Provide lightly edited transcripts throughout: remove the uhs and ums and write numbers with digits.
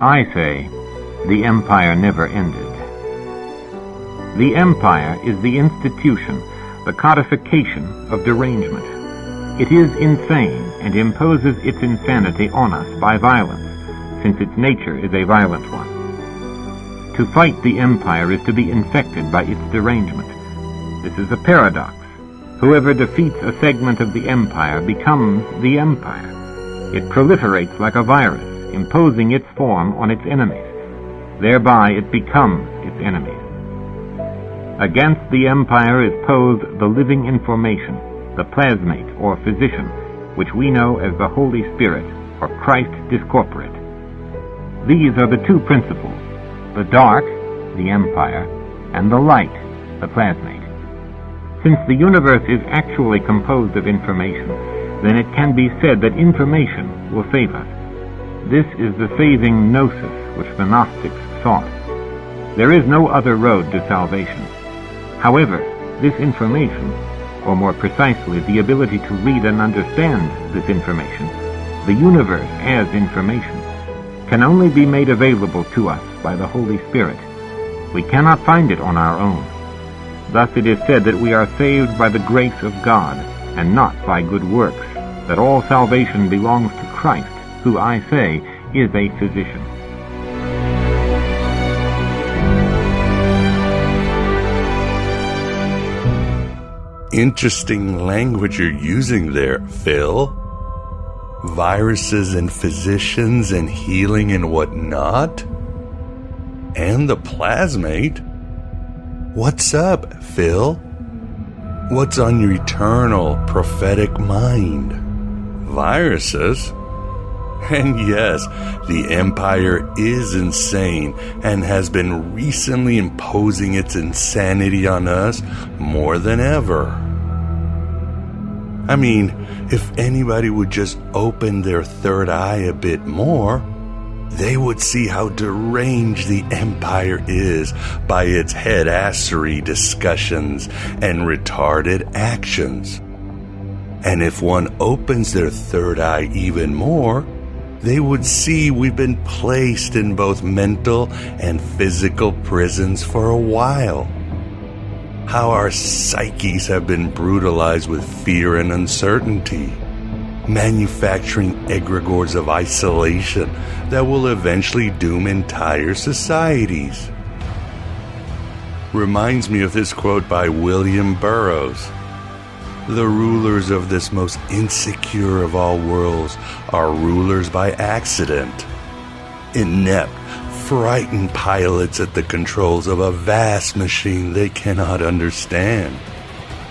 I say, the Empire never ended. The Empire is the institution, the codification of derangement. It is insane and imposes its insanity on us by violence, since its nature is a violent one. To fight the Empire is to be infected by its derangement. This is a paradox. Whoever defeats a segment of the Empire becomes the Empire. It proliferates like a virus, imposing its form on its enemies. Thereby it becomes its enemies. Against the Empire is posed the living information, the plasmate or physician, which we know as the Holy Spirit or Christ discorporate. These are the two principles, the dark, the Empire, and the light, the plasmate. Since the universe is actually composed of information, then it can be said that information will save us. This is the saving Gnosis which the Gnostics sought. There is no other road to salvation. However, this information, or more precisely the ability to read and understand this information, the universe as information, can only be made available to us by the Holy Spirit. We cannot find it on our own. Thus it is said that we are saved by the grace of God, and not by good works, that all salvation belongs to Christ, who, I say, is a physician. Interesting language you're using there, Phil. Viruses and physicians and healing and whatnot? And the plasmate? What's up, Phil? What's on your eternal prophetic mind? Viruses? And yes, the Empire is insane and has been recently imposing its insanity on us more than ever. I mean, if anybody would just open their third eye a bit more, they would see how deranged the Empire is by its headassery discussions and retarded actions. And if one opens their third eye even more, they would see we've been placed in both mental and physical prisons for a while. How our psyches have been brutalized with fear and uncertainty, manufacturing egregores of isolation that will eventually doom entire societies. Reminds me of this quote by William Burroughs. The rulers of this most insecure of all worlds are rulers by accident. Inept, frightened pilots at the controls of a vast machine they cannot understand,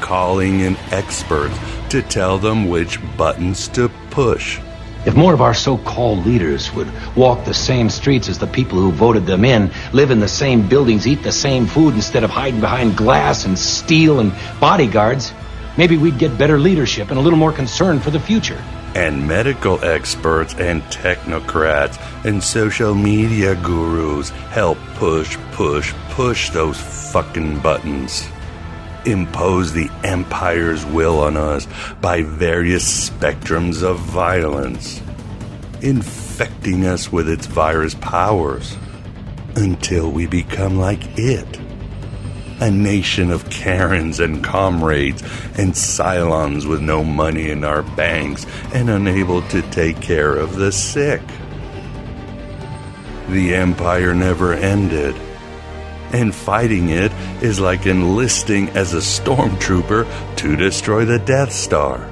calling in experts to tell them which buttons to push. If more of our so-called leaders would walk the same streets as the people who voted them in, live in the same buildings, eat the same food instead of hiding behind glass and steel and bodyguards, maybe we'd get better leadership and a little more concern for the future. And medical experts and technocrats and social media gurus help push those fucking buttons. Impose the Empire's will on us by various spectrums of violence, infecting us with its virus powers until we become like it. A nation of Karens and comrades and Cylons with no money in our banks and unable to take care of the sick. The Empire never ended, and fighting it is like enlisting as a stormtrooper to destroy the Death Star.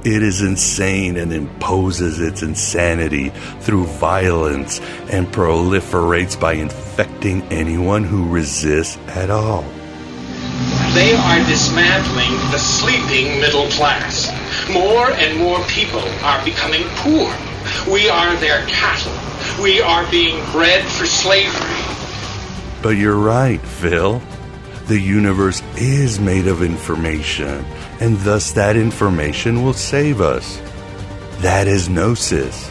It is insane and imposes its insanity through violence and proliferates by infecting anyone who resists at all. They are dismantling the sleeping middle class. More and more people are becoming poor. We are their cattle. We are being bred for slavery. But you're right, Phil. The universe is made of information, and thus that information will save us. That is Gnosis.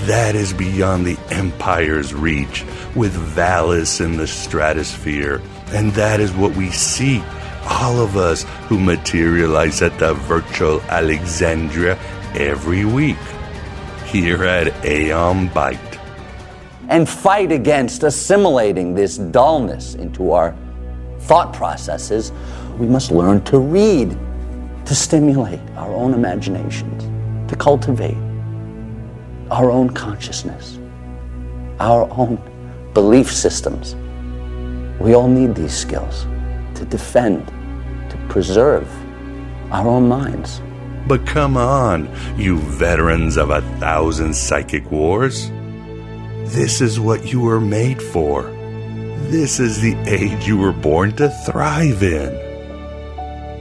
That is beyond the Empire's reach, with Valis in the stratosphere, and that is what we seek, all of us who materialize at the virtual Alexandria every week, here at Aeon Byte. and fight against assimilating this dullness into our thought processes, we must learn to read, to stimulate our own imaginations, to cultivate our own consciousness, our own belief systems. We all need these skills to defend, to preserve our own minds. But come on, you veterans of 1,000 psychic wars. This is what you were made for. This is the age you were born to thrive in.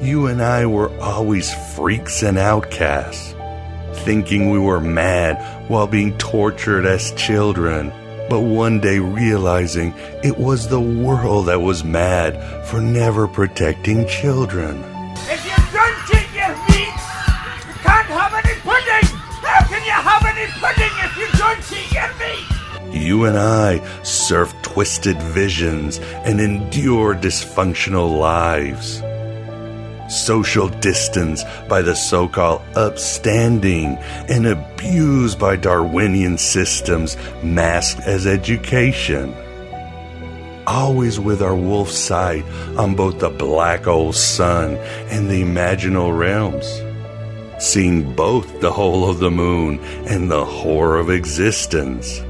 You and I were always freaks and outcasts, thinking we were mad while being tortured as children, but one day realizing it was the world that was mad for never protecting children. If you don't eat your meat, you can't have any pudding! How can you have any pudding if you don't eat your meat? You and I surfed twisted visions and endured dysfunctional lives. Social distance by the so-called upstanding and abused by Darwinian systems masked as education. Always with our wolf sight on both the black old sun and the imaginal realms. Seeing both the hole of the moon and the horror of existence.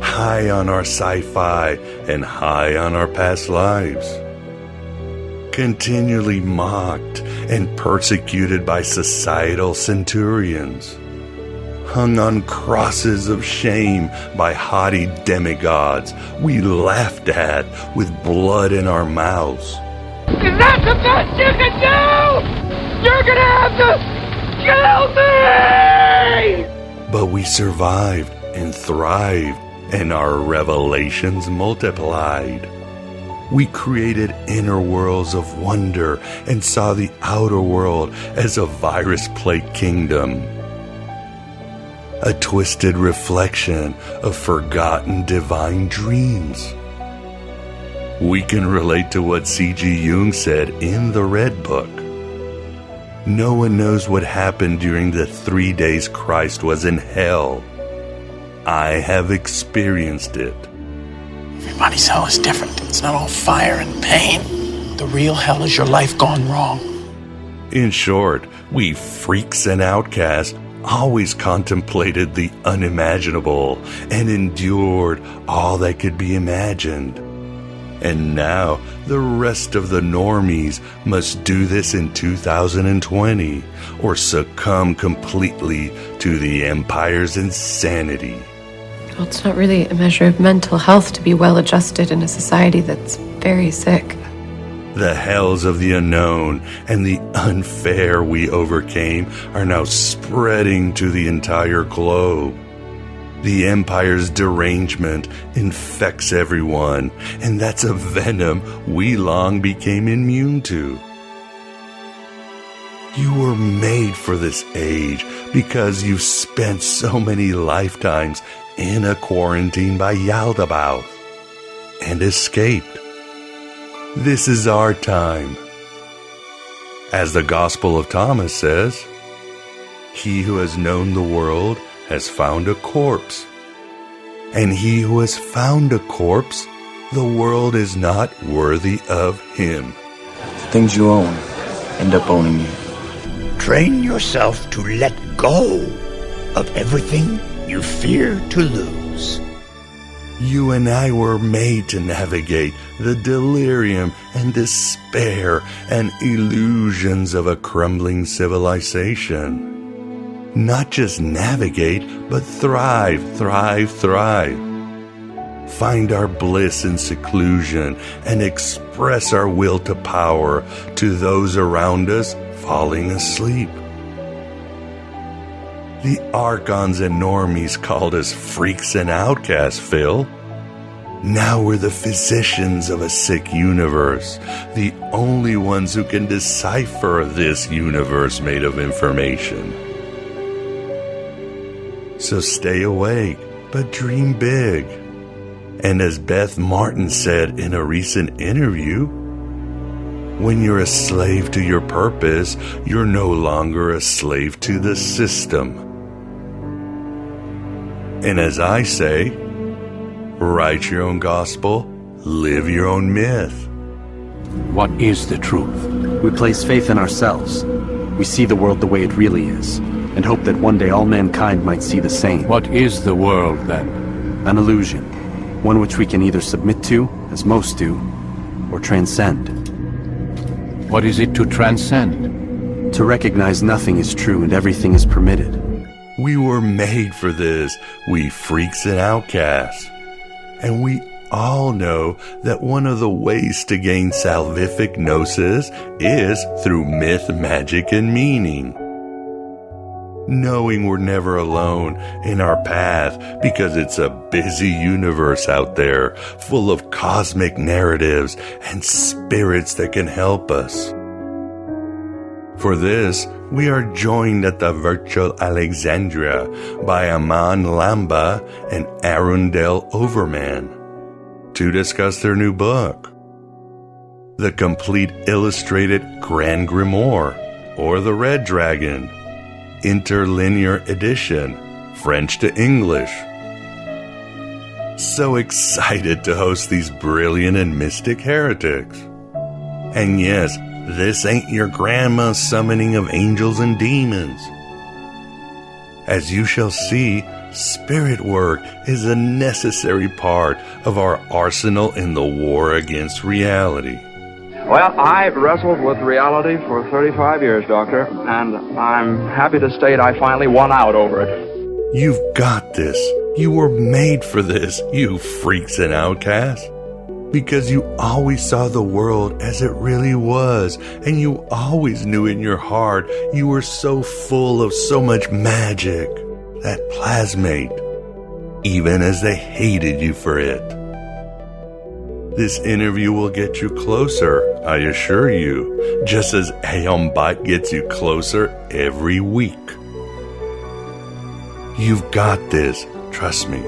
High on our sci-fi and high on our past lives. Continually mocked and persecuted by societal centurions. Hung on crosses of shame by haughty demigods we laughed at with blood in our mouths. Is that the best you can do? You're gonna have to kill me! But we survived and thrived, and our revelations multiplied. We created inner worlds of wonder and saw the outer world as a virus-plagued kingdom. A twisted reflection of forgotten divine dreams. We can relate to what C.G. Jung said in the Red Book. No one knows what happened during the 3 days Christ was in hell. I have experienced it. Everybody's hell is different. It's not all fire and pain. The real hell is your life gone wrong. In short, we freaks and outcasts always contemplated the unimaginable and endured all that could be imagined. And now the rest of the normies must do this in 2020 or succumb completely to the Empire's insanity. Well, it's not really a measure of mental health to be well-adjusted in a society that's very sick. The hells of the unknown and the unfair we overcame are now spreading to the entire globe. The Empire's derangement infects everyone, and that's a venom we long became immune to. You were made for this age because you've spent so many lifetimes in a quarantine by Yaldabaoth and escaped. This is our time. As the Gospel of Thomas says, he who has known the world has found a corpse. And he who has found a corpse, the world is not worthy of him. The things you own end up owning you. Train yourself to let go of everything you fear to lose. You and I were made to navigate the delirium and despair and illusions of a crumbling civilization. Not just navigate, but thrive, thrive, thrive. Find our bliss in seclusion and express our will to power to those around us falling asleep. The Archons and normies called us freaks and outcasts, Phil. Now we're the physicians of a sick universe, the only ones who can decipher this universe made of information. So stay awake, but dream big. And as Beth Martin said in a recent interview, when you're a slave to your purpose, you're no longer a slave to the system. And as I say, Write your own gospel, live your own myth. What is the truth? We place faith in ourselves. We see the world the way it really is, and hope that one day all mankind might see the same. What is the world, then? An illusion. One which we can either submit to, as most do, or transcend. What is it to transcend? To recognize nothing is true and everything is permitted. We were made for this, we freaks and outcasts. And we all know that one of the ways to gain salvific gnosis is through myth, magic, and meaning. Knowing we're never alone in our path because it's a busy universe out there full of cosmic narratives and spirits that can help us. For this, we are joined at the virtual Alexandria by Aaman Lamba and Arundell Overman to discuss their new book, the complete illustrated Grand Grimoire, or the Red Dragon, interlinear edition, French to English. So excited to host these brilliant and mystic heretics. And yes, this ain't your grandma's summoning of angels and demons. As you shall see, spirit work is a necessary part of our arsenal in the war against reality. Well, I've wrestled with reality for 35 years, Doctor, and I'm happy to state I finally won out over it. You've got this. You were made for this, you freaks and outcasts. Because you always saw the world as it really was, and you always knew in your heart you were so full of so much magic, that plasmate, even as they hated you for it. This interview will get you closer, I assure you, just as Aeon Bot gets you closer every week. You've got this, trust me,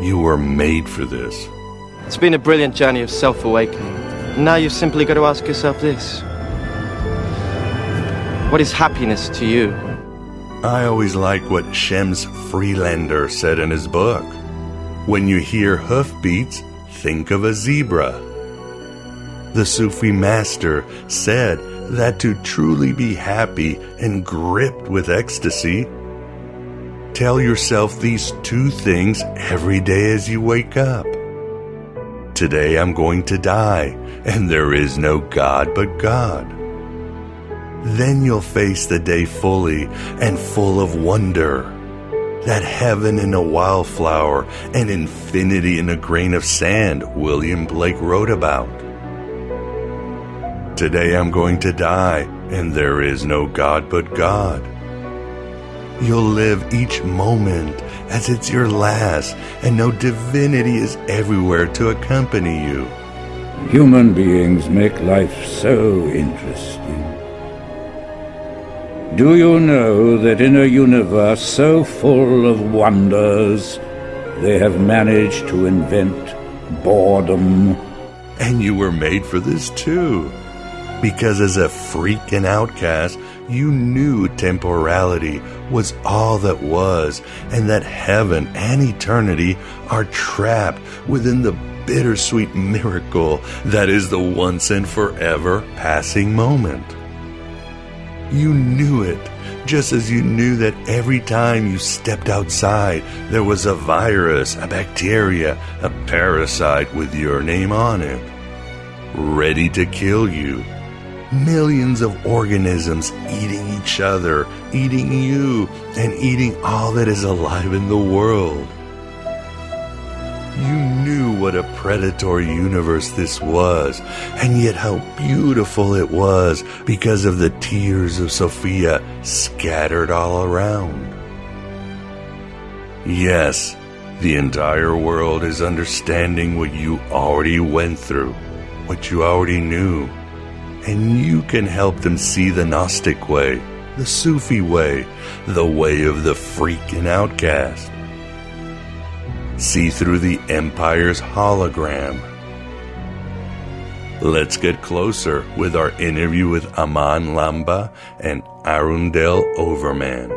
you were made for this. It's been a brilliant journey of self-awakening. Now you've simply got to ask yourself this. What is happiness to you? I always like what Shem's Freelander said in his book. When you hear hoofbeats, think of a zebra. The Sufi master said that to truly be happy and gripped with ecstasy, tell yourself these two things every day as you wake up. Today I'm going to die, and there is no God but God. Then you'll face the day fully and full of wonder. That heaven in a wildflower and infinity in a grain of sand William Blake wrote about. Today I'm going to die, and there is no God but God. You'll live each moment as it's your last, and no divinity is everywhere to accompany you. Human beings make life so interesting. Do you know that in a universe so full of wonders, they have managed to invent boredom? And you were made for this too. Because as a freak and outcast, you knew temporality was all that was, and that heaven and eternity are trapped within the bittersweet miracle that is the once and forever passing moment. You knew it, just as you knew that every time you stepped outside, there was a virus, a bacteria, a parasite with your name on it, ready to kill you. Millions of organisms eating each other, eating you, and eating all that is alive in the world. You knew what a predatory universe this was, and yet how beautiful it was because of the tears of Sophia scattered all around. Yes, the entire world is understanding what you already went through, what you already knew. And you can help them see the Gnostic way, the Sufi way, the way of the freak and outcast. See through the Empire's hologram. Let's get closer with our interview with Aaman Lamba and Arundell Overman.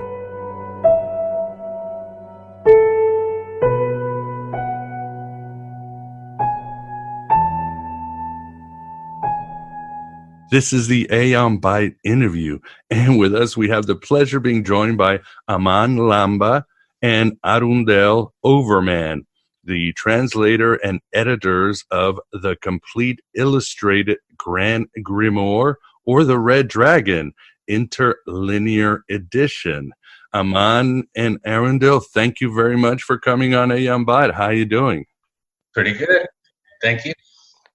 This is the Aeon Byte interview, and with us we have the pleasure of being joined by Aaman Lamba and Arundell Overman, the translator and editors of the complete illustrated Grand Grimoire, or the Red Dragon, interlinear edition. Aaman and Arundell, thank you very much for coming on Aeon Byte. How are you doing? Pretty good. Thank you.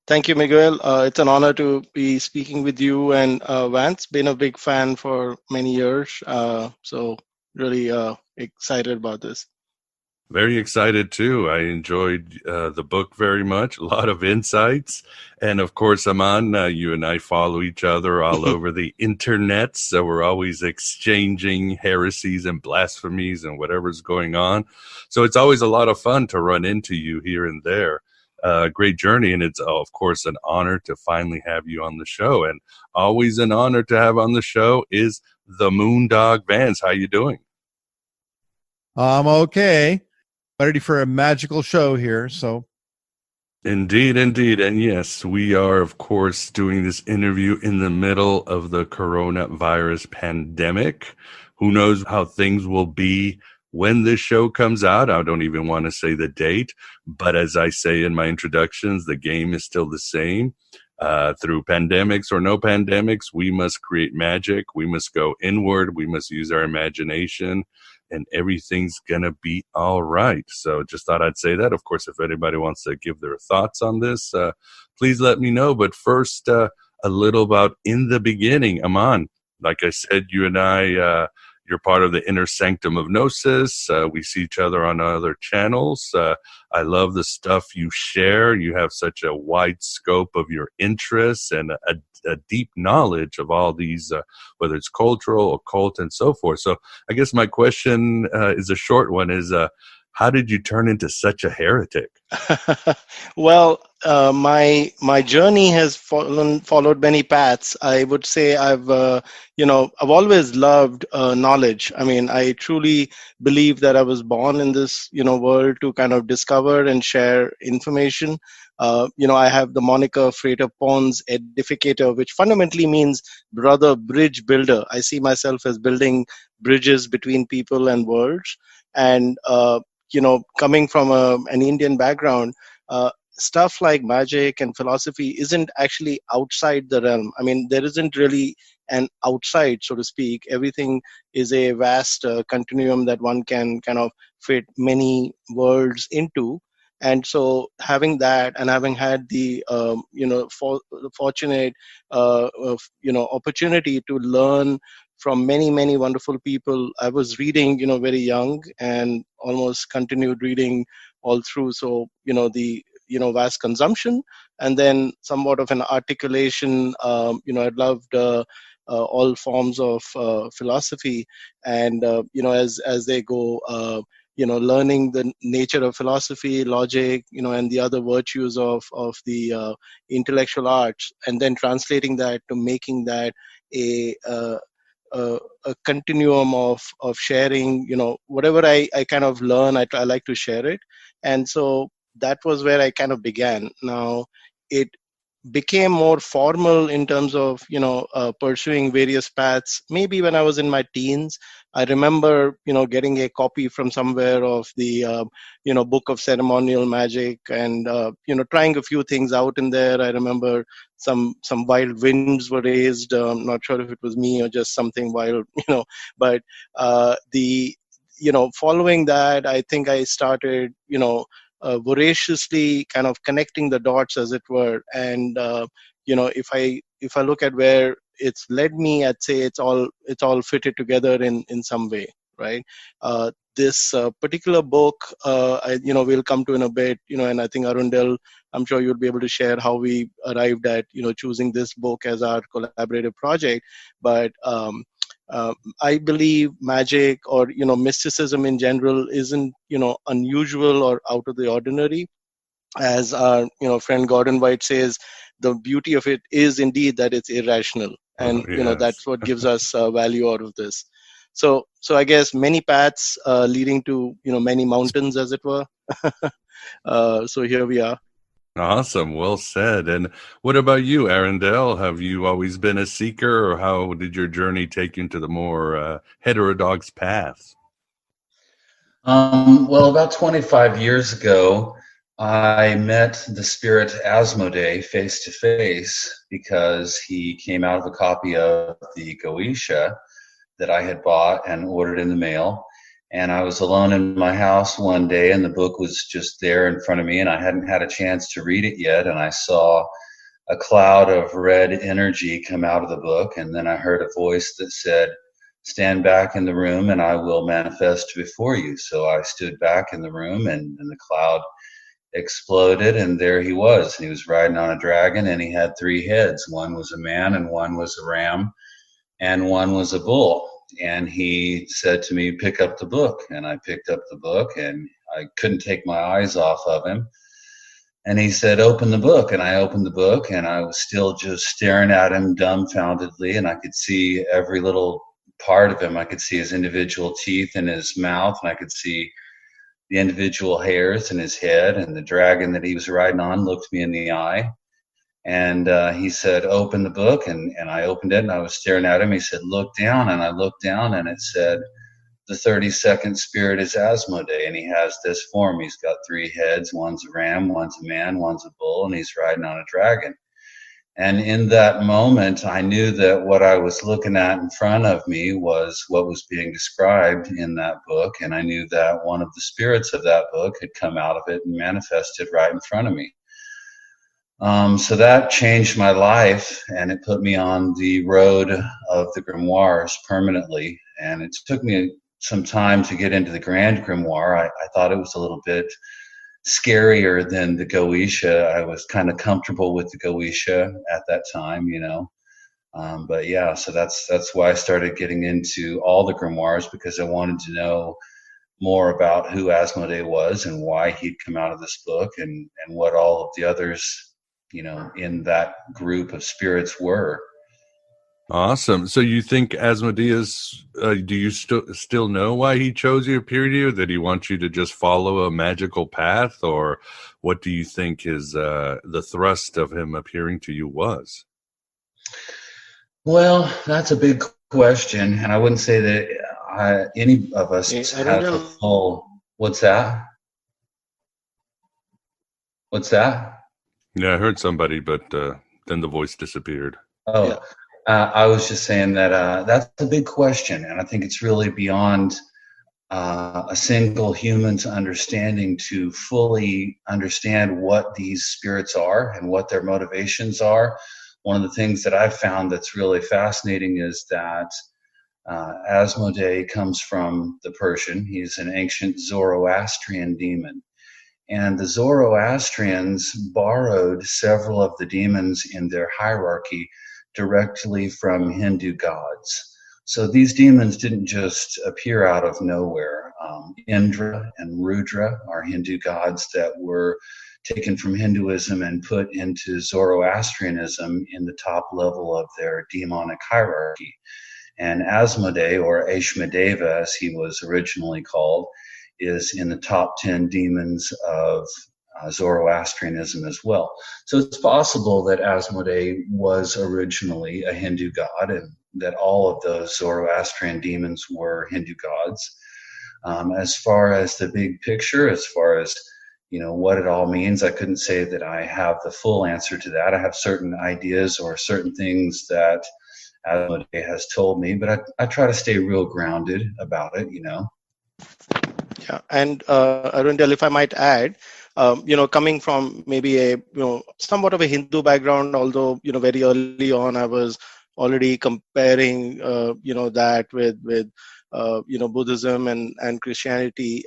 Thank you, Miguel. It's an honor to be speaking with you and Vance. Been a big fan for many years, so really excited about this. Very excited too. I enjoyed the book very much. A lot of insights, and of course, Aaman, you and I follow each other all over the internet, so we're always exchanging heresies and blasphemies and whatever's going on. So it's always a lot of fun to run into you here and there. Great journey, and it's of course an honor to finally have you on the show. And always an honor to have on the show is the Moondog Vance. How you doing? I'm okay. Ready for a magical show here. So, indeed, and yes, we are of course doing this interview in the middle of the coronavirus pandemic. Who knows how things will be when this show comes out? I don't even want to say the date, but as I say in my introductions, the game is still the same. Through pandemics or no pandemics, we must create magic. We must go inward. We must use our imagination, and everything's going to be all right. So just thought I'd say that. Of course, if anybody wants to give their thoughts on this, please let me know. But first, a little about in the beginning. Aaman, like I said, you and I, you're part of the inner sanctum of Gnosis. We see each other on other channels. I love the stuff you share. You have such a wide scope of your interests and a deep knowledge of all these, whether it's cultural, occult, and so forth. So I guess my question is a short one, is how did you turn into such a heretic? Well, my journey has followed many paths. I would say I've always loved knowledge. I mean, I truly believe that I was born in this world to kind of discover and share information. I have the moniker Frater Pons Edificator, which fundamentally means brother bridge builder. I see myself as building bridges between people and worlds. And coming from an Indian background, stuff like magic and philosophy isn't actually outside the realm. I mean, there isn't really an outside, so to speak. Everything is a vast continuum that one can kind of fit many worlds into. And so having that, and having had the fortunate opportunity to learn from many wonderful people. I was reading very young and almost continued reading all through. So the vast consumption, and then somewhat of an articulation. I loved all forms of philosophy, and as they go, learning the nature of philosophy, logic, and the other virtues of the intellectual arts, and then translating that to making that a continuum of sharing. Whatever I kind of learn, I like to share it. And so that was where I kind of began. Now it became more formal in terms of pursuing various paths maybe when I was in my teens. I remember getting a copy from somewhere of the book of ceremonial magic, and trying a few things out in there. I remember some wild winds were raised. I'm not sure if it was me or just something wild, but following that, I think I started voraciously kind of connecting the dots, as it were. And if I look at where it's led me, I'd say it's all fitted together in some way, right? This particular book, we'll come to in a bit, and I think Arundell, I'm sure you'll be able to share how we arrived at choosing this book as our collaborative project. But I believe magic or mysticism in general isn't unusual or out of the ordinary. As our friend Gordon White says, the beauty of it is indeed that it's irrational, and Yes. that's what gives us value out of this. So I guess many paths leading to many mountains, as it were. So here we are. Awesome. Well said. And what about you, Arundell? Have you always been a seeker, or how did your journey take you into the more heterodox paths? Well, about 25 years ago, I met the spirit Asmodee face to face because he came out of a copy of the Goetia that I had bought and ordered in the mail. And I was alone in my house one day, and the book was just there in front of me, and I hadn't had a chance to read it yet. And I saw a cloud of red energy come out of the book, and then I heard a voice that said, "Stand back in the room and I will manifest before you." So I stood back in the room, and the cloud exploded, and there he was. And he was riding on a dragon, and he had 3 heads. One was a man, and one was a ram, and one was a bull. And he said to me, "Pick up the book." And I picked up the book, and I couldn't take my eyes off of him. And he said, "Open the book." And I opened the book, and I was still just staring at him dumbfoundedly, and I could see every little part of him. I could see his individual teeth in his mouth, and I could see the individual hairs in his head. And the dragon that he was riding on looked me in the eye, and he said, "Open the book." And I opened it, and I was staring at him. He said, "Look down." And I looked down, and it said, "The 32nd spirit is Asmodee, and he has this form. He's got 3 heads. One's a ram, one's a man, one's a bull, and he's riding on a dragon." And in that moment, I knew that what I was looking at in front of me was what was being described in that book. And I knew that one of the spirits of that book had come out of it and manifested right in front of me. So that changed my life, and it put me on the road of the Grimoires permanently. And it took me some time to get into the Grand Grimoire. I thought it was a little bit scarier than the Goetia. I was kind of comfortable with the Goetia at that time, you know. But yeah, so that's why I started getting into all the Grimoires, because I wanted to know more about who Asmodee was and why he'd come out of this book, and what all of the others, you know, in that group of spirits were. Awesome. So you think Asmodee is, do you still know why he chose you, appear to you? Did he want you to just follow a magical path, or what do you think his the thrust of him appearing to you was? Well, that's a big question, and I wouldn't say that any of us have a full. What's that? What's that? Yeah, I heard somebody, but then the voice disappeared. Oh, yeah. I was just saying that that's a big question, and I think it's really beyond a single human's understanding to fully understand what these spirits are and what their motivations are. One of the things that I've found that's really fascinating is that Asmodee comes from the Persian. He's an ancient Zoroastrian demon. And the Zoroastrians borrowed several of the demons in their hierarchy directly from Hindu gods. So these demons didn't just appear out of nowhere. Indra and Rudra are Hindu gods that were taken from Hinduism and put into Zoroastrianism in the top level of their demonic hierarchy. And Asmodee, or Ashmadeva as he was originally called, is in the top 10 demons of Zoroastrianism as well. So it's possible that Asmodee was originally a Hindu god, and that all of those Zoroastrian demons were Hindu gods. As far as the big picture, as far as, you know, what it all means, I couldn't say that I have the full answer to that. I have certain ideas or certain things that Asmodee has told me, but I try to stay real grounded about it, you know. Yeah, and Arundell, if I might add, you know, coming from maybe a, you know, somewhat of a Hindu background, although, you know, very early on I was already comparing, you know, that with you know, Buddhism and Christianity.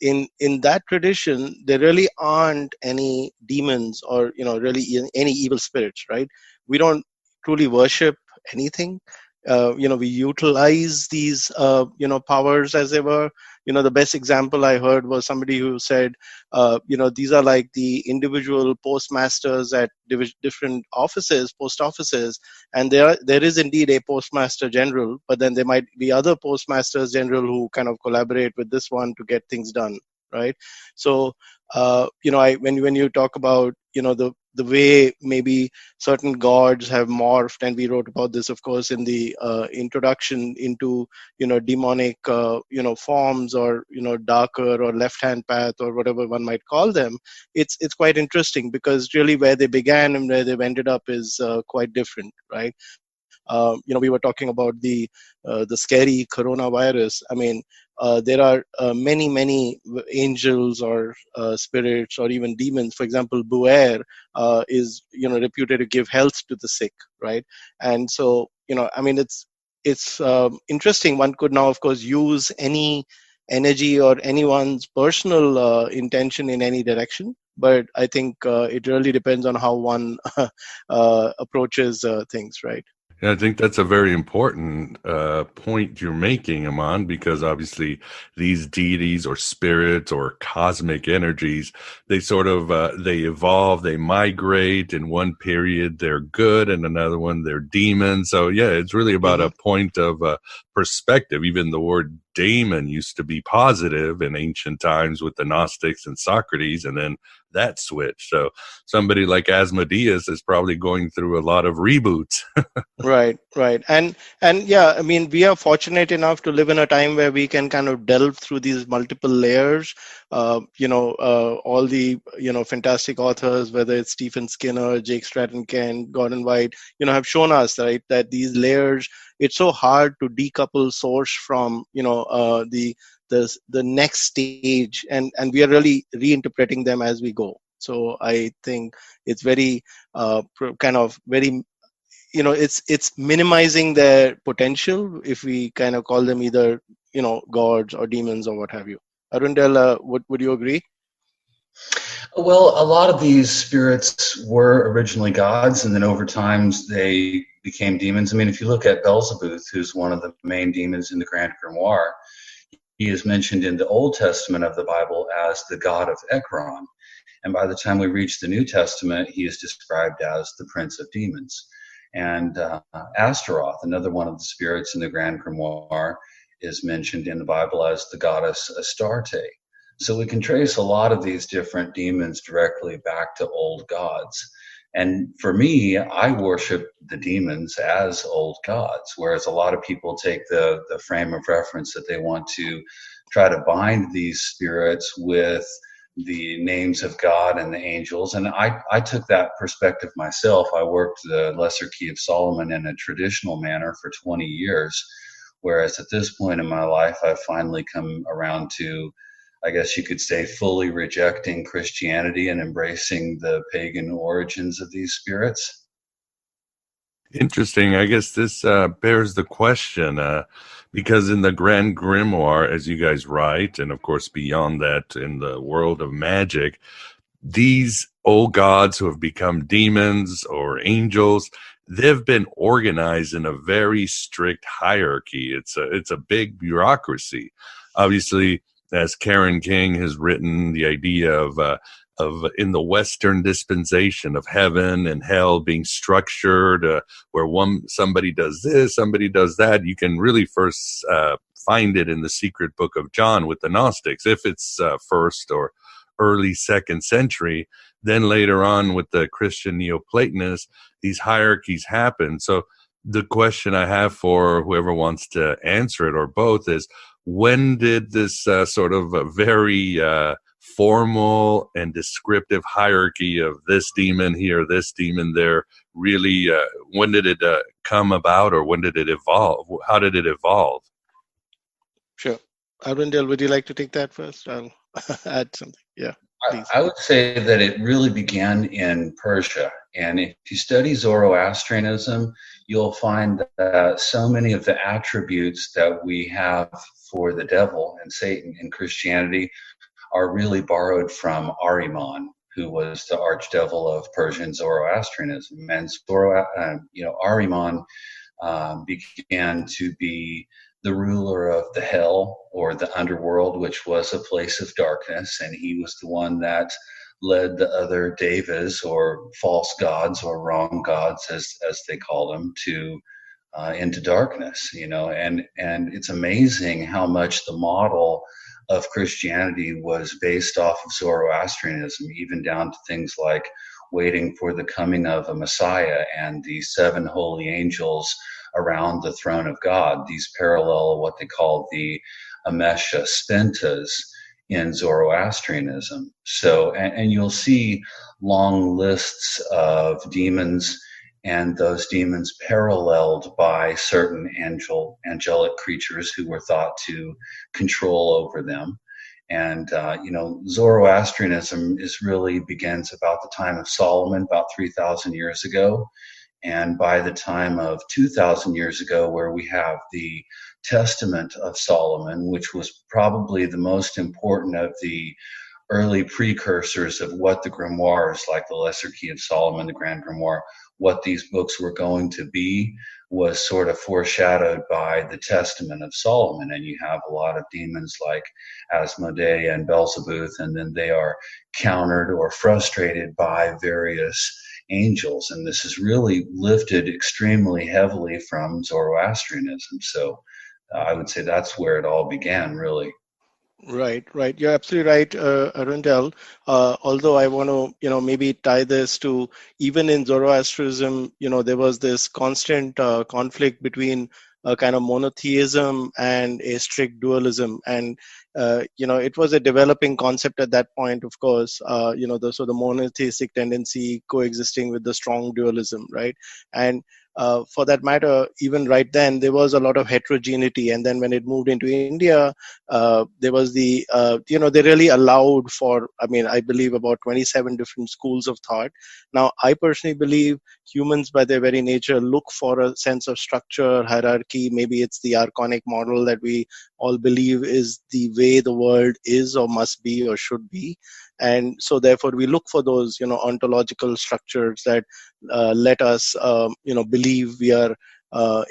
In that tradition, there really aren't any demons or, you know, really any evil spirits, right? We don't truly worship anything. You know, we utilize these, you know, powers as they were. You know, the best example I heard was somebody who said, you know, these are like the individual postmasters at different offices, post offices, and there is indeed a postmaster general, but then there might be other postmasters general who kind of collaborate with this one to get things done, right? So when you talk about the way maybe certain gods have morphed, and we wrote about this, of course, in the introduction into demonic forms, or darker or left-hand path, or whatever one might call them. It's quite interesting, because really where they began and where they've ended up is quite different, right? We were talking about the scary coronavirus. I mean, there are many angels or spirits or even demons. For example, Buer is reputed to give health to the sick, right? And so I mean, it's interesting. One could now, of course, use any energy or anyone's personal intention in any direction, but I think it really depends on how one approaches things, right? Yeah, I think that's a very important point you're making, Aaman, because obviously these deities or spirits or cosmic energies, they sort of they evolve, they migrate. In one period they're good, and another one they're demons. So yeah, it's really about a point of perspective. Even the word daemon used to be positive in ancient times with the Gnostics and Socrates, and then that switch. So somebody like Asmodeus is probably going through a lot of reboots. Right. And yeah, I mean, we are fortunate enough to live in a time where we can kind of delve through these multiple layers. All the fantastic authors, whether it's Stephen Skinner, Jake Stratton-Kent, Gordon White, have shown us, right, that these layers, it's so hard to decouple source from the next stage, and we are really reinterpreting them as we go. So I think it's very it's minimizing their potential if we kind of call them either gods or demons or what have you. Arundell, would you agree? Well, a lot of these spirits were originally gods, and then over time they became demons. I mean, if you look at Beelzebub, who's one of the main demons in the Grand Grimoire, he is mentioned in the Old Testament of the Bible as the god of Ekron. And by the time we reach the New Testament, he is described as the prince of demons. And Astaroth, another one of the spirits in the Grand Grimoire, is mentioned in the Bible as the goddess Astarte. So we can trace a lot of these different demons directly back to old gods. And for me, I worship the demons as old gods, whereas a lot of people take the frame of reference that they want to try to bind these spirits with the names of God and the angels. And I took that perspective myself. I worked the Lesser Key of Solomon in a traditional manner for 20 years, whereas at this point in my life, I've finally come around to, I guess you could say, fully rejecting Christianity and embracing the pagan origins of these spirits. Interesting. I guess this bears the question, because in the Grand Grimoire, as you guys write, and of course beyond that in the world of magic, these old gods who have become demons or angels, they've been organized in a very strict hierarchy. It's a big bureaucracy. Obviously, as Karen King has written, the idea of in the Western dispensation of heaven and hell being structured, where somebody does this, somebody does that. You can really first find it in the secret book of John with the Gnostics, if it's first or early second century. Then later on with the Christian Neoplatonists, these hierarchies happen. So the question I have for whoever wants to answer it, or both, is when did this sort of a very formal and descriptive hierarchy of this demon here, this demon there, really, when did it come about, or when did it evolve? How did it evolve? Sure. Arundell, would you like to take that first? I'll add something. Yeah, please. I would say that it really began in Persia. And if you study Zoroastrianism, you'll find that so many of the attributes that we have for the devil and Satan in Christianity are really borrowed from Ahriman, who was the archdevil of Persian Zoroastrianism. And Ahriman began to be the ruler of the hell, or the underworld, which was a place of darkness, and he was the one that led the other devas, or false gods, or wrong gods, as they call them, to into darkness. And it's amazing how much the model of Christianity was based off of Zoroastrianism, even down to things like waiting for the coming of a Messiah and the 7 holy angels around the throne of God. These parallel what they call the Amesha Spentas in Zoroastrianism. So, and you'll see long lists of demons, and those demons paralleled by certain angelic creatures who were thought to control over them. And Zoroastrianism begins about the time of Solomon, about 3,000 years ago. And by the time of 2,000 years ago, where we have the Testament of Solomon, which was probably the most important of the early precursors of what the grimoires, like the Lesser Key of Solomon, the Grand Grimoire, what these books were going to be, was sort of foreshadowed by the Testament of Solomon. And you have a lot of demons like Asmodee and Beelzebub, and then they are countered or frustrated by various angels. And this is really lifted extremely heavily from Zoroastrianism. So I would say that's where it all began, really. Right. You're absolutely right, Arundell. Although I want to, maybe tie this to, even in Zoroastrianism, there was this constant conflict between a kind of monotheism and a strict dualism. And, it was a developing concept at that point, of course, the monotheistic tendency coexisting with the strong dualism, right? And for that matter, even right then, there was a lot of heterogeneity. And then when it moved into India, there was they really allowed for, I believe about 27 different schools of thought. Now, I personally believe humans by their very nature look for a sense of structure, hierarchy. Maybe it's the archonic model that we all believe is the way the world is or must be or should be. And so therefore we look for those, ontological structures that let us, believe we are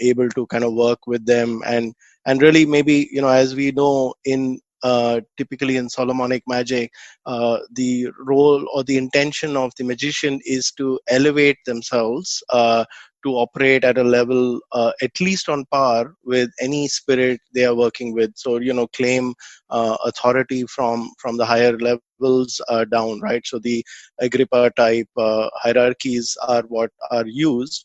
able to kind of work with them. And really maybe, as we know in typically in Solomonic magic, the role or the intention of the magician is to elevate themselves to operate at a level at least on par with any spirit they are working with. So, claim authority from the higher levels down, right? So the Agrippa type hierarchies are what are used.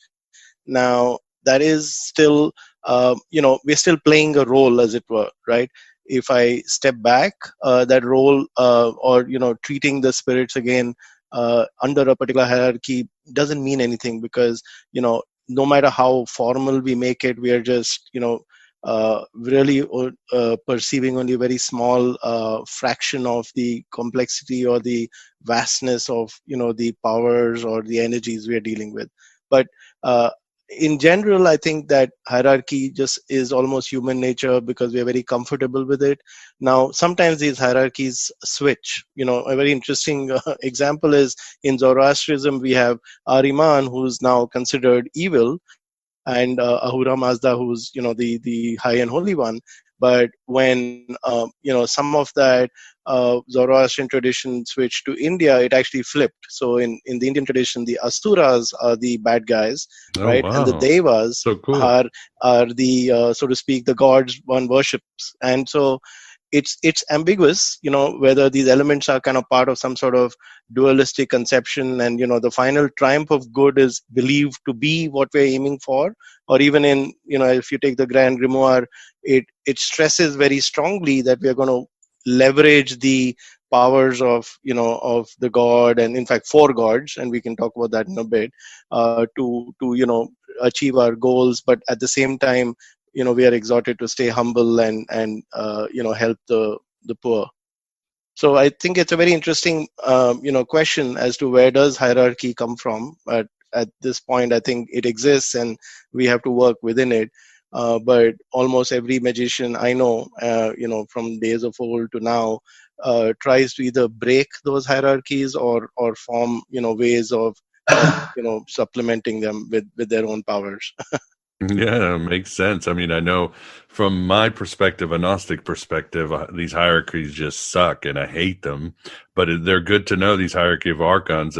Now, that is still, we're still playing a role, as it were, right? If I step back, that role or, treating the spirits again under a particular hierarchy doesn't mean anything, because, no matter how formal we make it, we are just, really perceiving only a very small fraction of the complexity or the vastness of, the powers or the energies we are dealing with. But in general, I think that hierarchy just is almost human nature because we are very comfortable with it. Now, sometimes these hierarchies switch. A very interesting example is in Zoroastrianism, we have Aaman, who's now considered evil, and Ahura Mazda, who's, the high and holy one. But when, some of that Zoroastrian tradition switched to India, it actually flipped. So in the Indian tradition, the Asuras are the bad guys, right? Wow. And the Devas are the, so to speak, the gods one worships. And so it's ambiguous, whether these elements are kind of part of some sort of dualistic conception, and the final triumph of good is believed to be what we're aiming for. Or even in, if you take the Grand Grimoire, it stresses very strongly that we are going to leverage the powers of of the god, and in fact 4 gods, and we can talk about that in a bit, to achieve our goals. But at the same time, we are exhorted to stay humble and help the poor. So I think it's a very interesting question as to where does hierarchy come from. But at this point, I think it exists and we have to work within it. But almost every magician I know, from days of old to now, tries to either break those hierarchies or form ways of supplementing them with their own powers. Yeah, it makes sense. I mean, I know from my perspective, a Gnostic perspective, these hierarchies just suck and I hate them. But they're good to know, these hierarchy of Archons,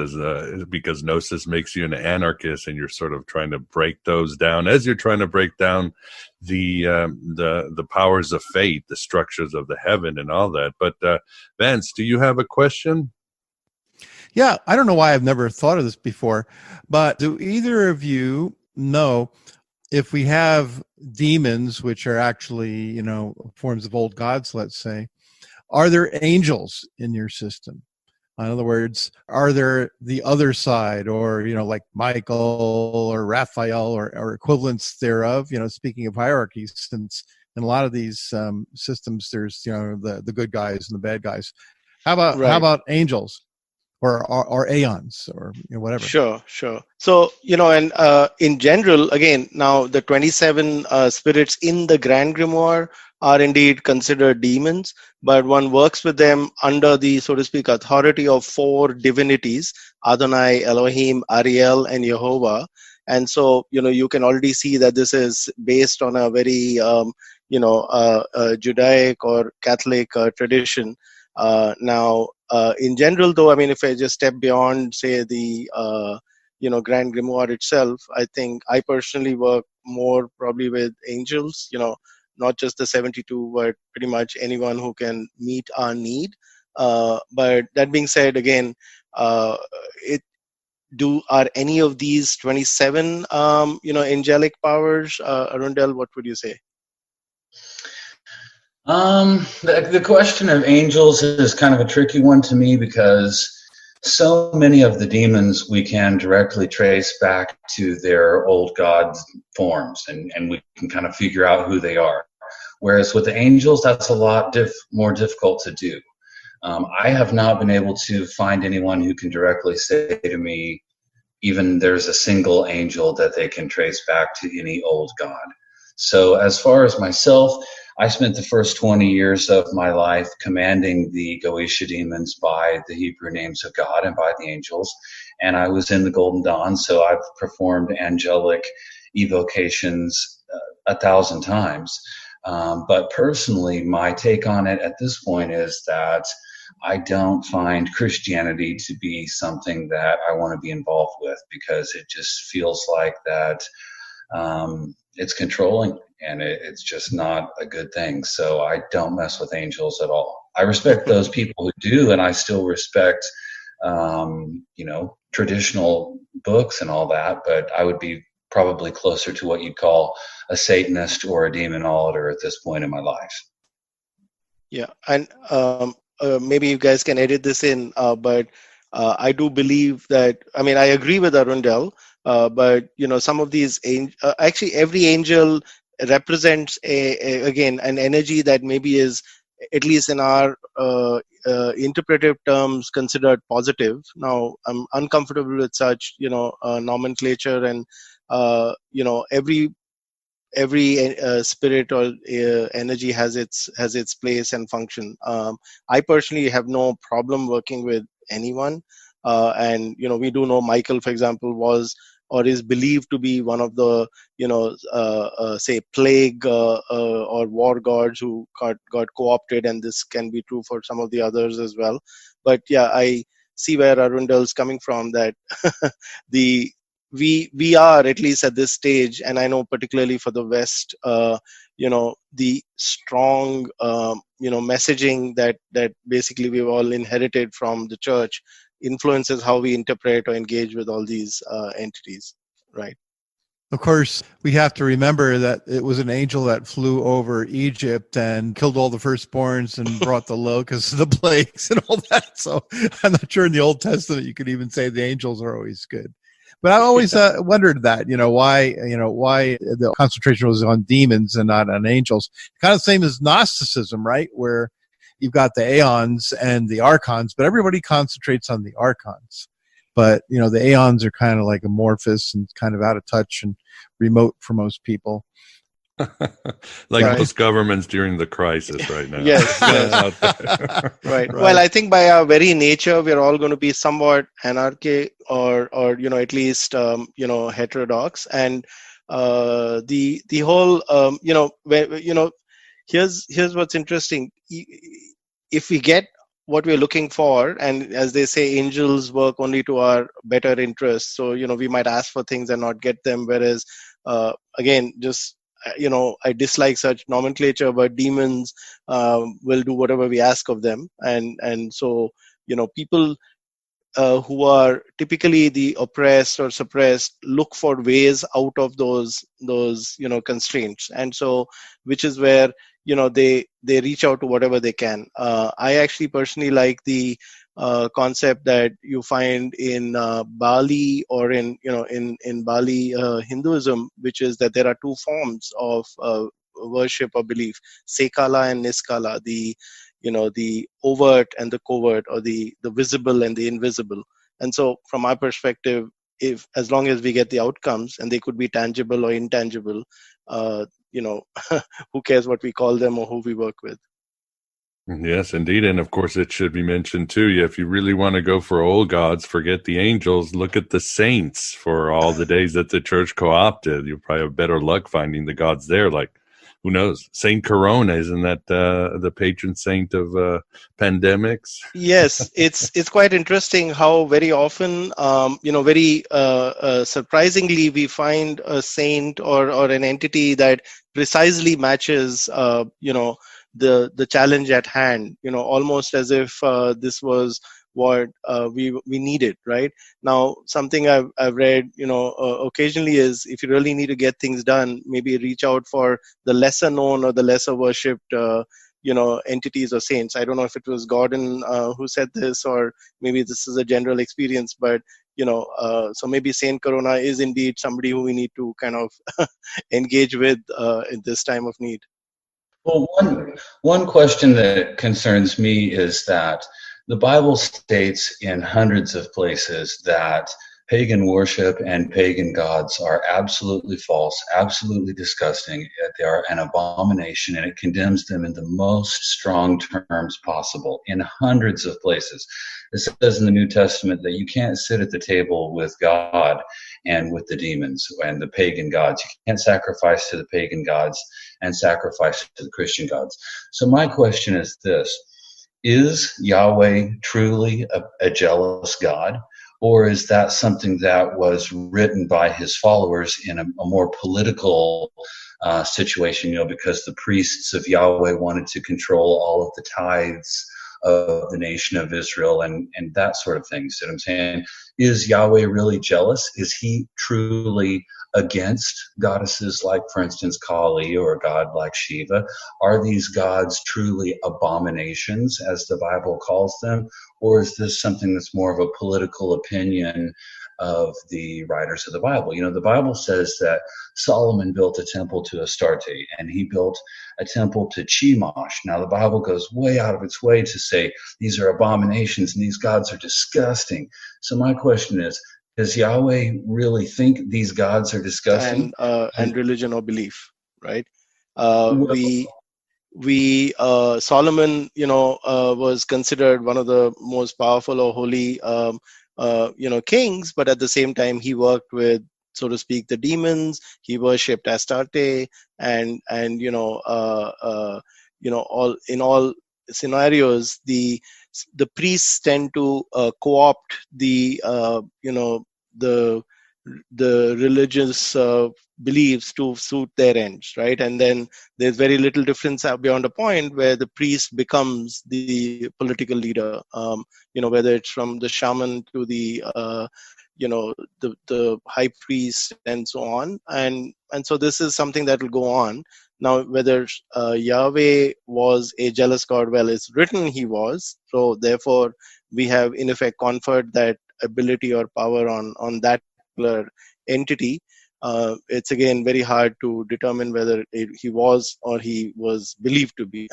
because Gnosis makes you an anarchist and you're sort of trying to break those down as you're trying to break down the powers of fate, the structures of the heaven and all that. But Vance, do you have a question? Yeah, I don't know why I've never thought of this before, but do either of you know if we have demons, which are actually, forms of old gods, let's say, are there angels in your system? In other words, are there the other side, or, like Michael or Raphael or equivalents thereof? Speaking of hierarchies, since in a lot of these systems, there's, the good guys and the bad guys. How about angels? Or aeons, or whatever. Sure. So, and in general, again, now the 27 spirits in the Grand Grimoire are indeed considered demons, but one works with them under the, so to speak, authority of 4 divinities: Adonai, Elohim, Ariel, and Jehovah. And so, you can already see that this is based on a very, Judaic or Catholic tradition. Now, in general, though, I mean, if I just step beyond, say, the Grand Grimoire itself, I think I personally work more probably with angels. Not just the 72, but pretty much anyone who can meet our need. But that being said, again, are any of these 27 angelic powers? Arundell, what would you say? The question of angels is kind of a tricky one to me, because so many of the demons we can directly trace back to their old god forms, and we can kind of figure out who they are. Whereas with the angels, that's a lot more difficult to do. I have not been able to find anyone who can directly say to me, even there's a single angel that they can trace back to any old god. So as far as myself, I spent the first 20 years of my life commanding the Goetia demons by the Hebrew names of God and by the angels. And I was in the Golden Dawn, so I've performed angelic evocations 1,000 times. But personally, my take on it at this point is that I don't find Christianity to be something that I want to be involved with, because it just feels like that it's controlling, and it's just not a good thing. So I don't mess with angels at all. I respect those people who do, and I still respect, traditional books and all that, but I would be probably closer to what you'd call a Satanist or a demonologist at this point in my life. Yeah, and maybe you guys can edit this in, but I do believe that, I mean, I agree with Arundell, but, some of these, actually every angel represents again, an energy that maybe is, at least in our interpretive terms, considered positive. Now, I'm uncomfortable with such, nomenclature, and, every spirit or energy has its place and function. I personally have no problem working with anyone, and we do know Michael, for example, was or is believed to be one of the say plague or war gods who got co-opted, and this can be true for some of the others as well. But yeah, I see where Arundell's coming from, that we are, at least at this stage, and I know particularly for the West, the strong messaging that basically we've all inherited from the church influences how we interpret or engage with all these entities, right? Of course, we have to remember that it was an angel that flew over Egypt and killed all the firstborns and brought the locusts, the plagues, and all that. So I'm not sure in the Old Testament you could even say the angels are always good. But I always wondered that, why the concentration was on demons and not on angels. Kind of the same as Gnosticism, right? Where you've got the Aeons and the Archons, but everybody concentrates on the Archons. But, the Aeons are kind of like amorphous and kind of out of touch and remote for most people. Like most governments during the crisis right now. Yes. Right. Well, I think by our very nature, we're all going to be somewhat anarchic or at least, heterodox. And The whole here's what's interesting. If we get what we're looking for, and as they say, angels work only to our better interests, so we might ask for things and not get them, whereas again, just I dislike such nomenclature, but demons will do whatever we ask of them, and so people who are typically the oppressed or suppressed look for ways out of those constraints, and so which is where they reach out to whatever they can. I actually personally like the concept that you find in Bali, or in Bali Hinduism, which is that there are two forms of worship or belief: Sekala and Niskala, the overt and the covert, or the visible and the invisible. And so from my perspective, as long as we get the outcomes, and they could be tangible or intangible, who cares what we call them or who we work with. Yes, indeed. And of course, it should be mentioned too, if you really want to go for old gods, forget the angels, look at the saints. For all the days that the church co-opted, you'll probably have better luck finding the gods there. Like, who knows? Saint Corona, isn't that the patron saint of pandemics? Yes, it's quite interesting how very often, very surprisingly, we find a saint or an entity that precisely matches, the challenge at hand. Almost as if this was what we needed right now. Something I've read occasionally is, if you really need to get things done, maybe reach out for the lesser known or the lesser worshipped entities or saints. I don't know if it was Gordon who said this, or maybe this is a general experience, but so maybe Saint Corona is indeed somebody who we need to kind of engage with in this time of need. Well, one question that concerns me is that the Bible states in hundreds of places that pagan worship and pagan gods are absolutely false, absolutely disgusting. They are an abomination, and it condemns them in the most strong terms possible in hundreds of places. It says in the New Testament that you can't sit at the table with God and with the demons and the pagan gods. You can't sacrifice to the pagan gods and sacrifice to the Christian gods. So my question is this: is Yahweh truly a jealous God? Or is that something that was written by his followers in a more political situation, because the priests of Yahweh wanted to control all of the tithes of the nation of Israel and that sort of thing? So I'm saying, is Yahweh really jealous? Is he truly against goddesses like, for instance, Kali, or a god like Shiva? Are these gods truly abominations, as the Bible calls them? Or is this something that's more of a political opinion of the writers of the Bible? The Bible says that Solomon built a temple to Astarte, and he built a temple to Chemosh. Now, the Bible goes way out of its way to say these are abominations and these gods are disgusting. So my question is, does Yahweh really think these gods are disgusting? And religion or belief, right? Solomon, was considered one of the most powerful or holy, kings, but at the same time, he worked with, so to speak, the demons. He worshipped Astarte, and all in all scenarios, the priests tend to co-opt the religious beliefs to suit their ends, right? And then there's very little difference beyond a point where the priest becomes the political leader, whether it's from the shaman to the the high priest and so on, and so this is something that will go on. Now, whether Yahweh was a jealous God, well, it's written he was, so therefore we have in effect conferred that ability or power on that particular entity. It's again very hard to determine whether he was or he was believed to be.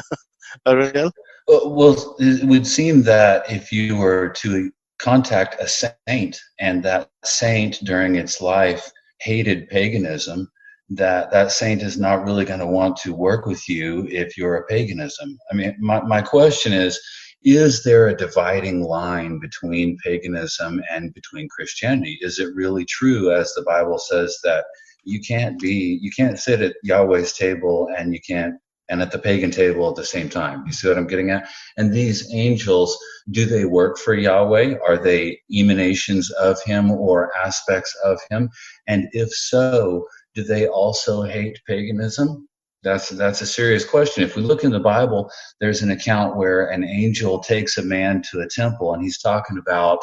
Arundell? Well, it would seem that if you were to contact a saint, and that saint during its life hated paganism, that saint is not really going to want to work with you if you're a paganism. I mean, my question is there a dividing line between paganism and between Christianity? Is it really true, as the Bible says, that you can't sit at Yahweh's table and at the pagan table at the same time. You see what I'm getting at? And these angels, do they work for Yahweh? Are they emanations of him or aspects of him? And if so, do they also hate paganism? That's a serious question. If we look in the Bible, there's an account where an angel takes a man to a temple, and he's talking about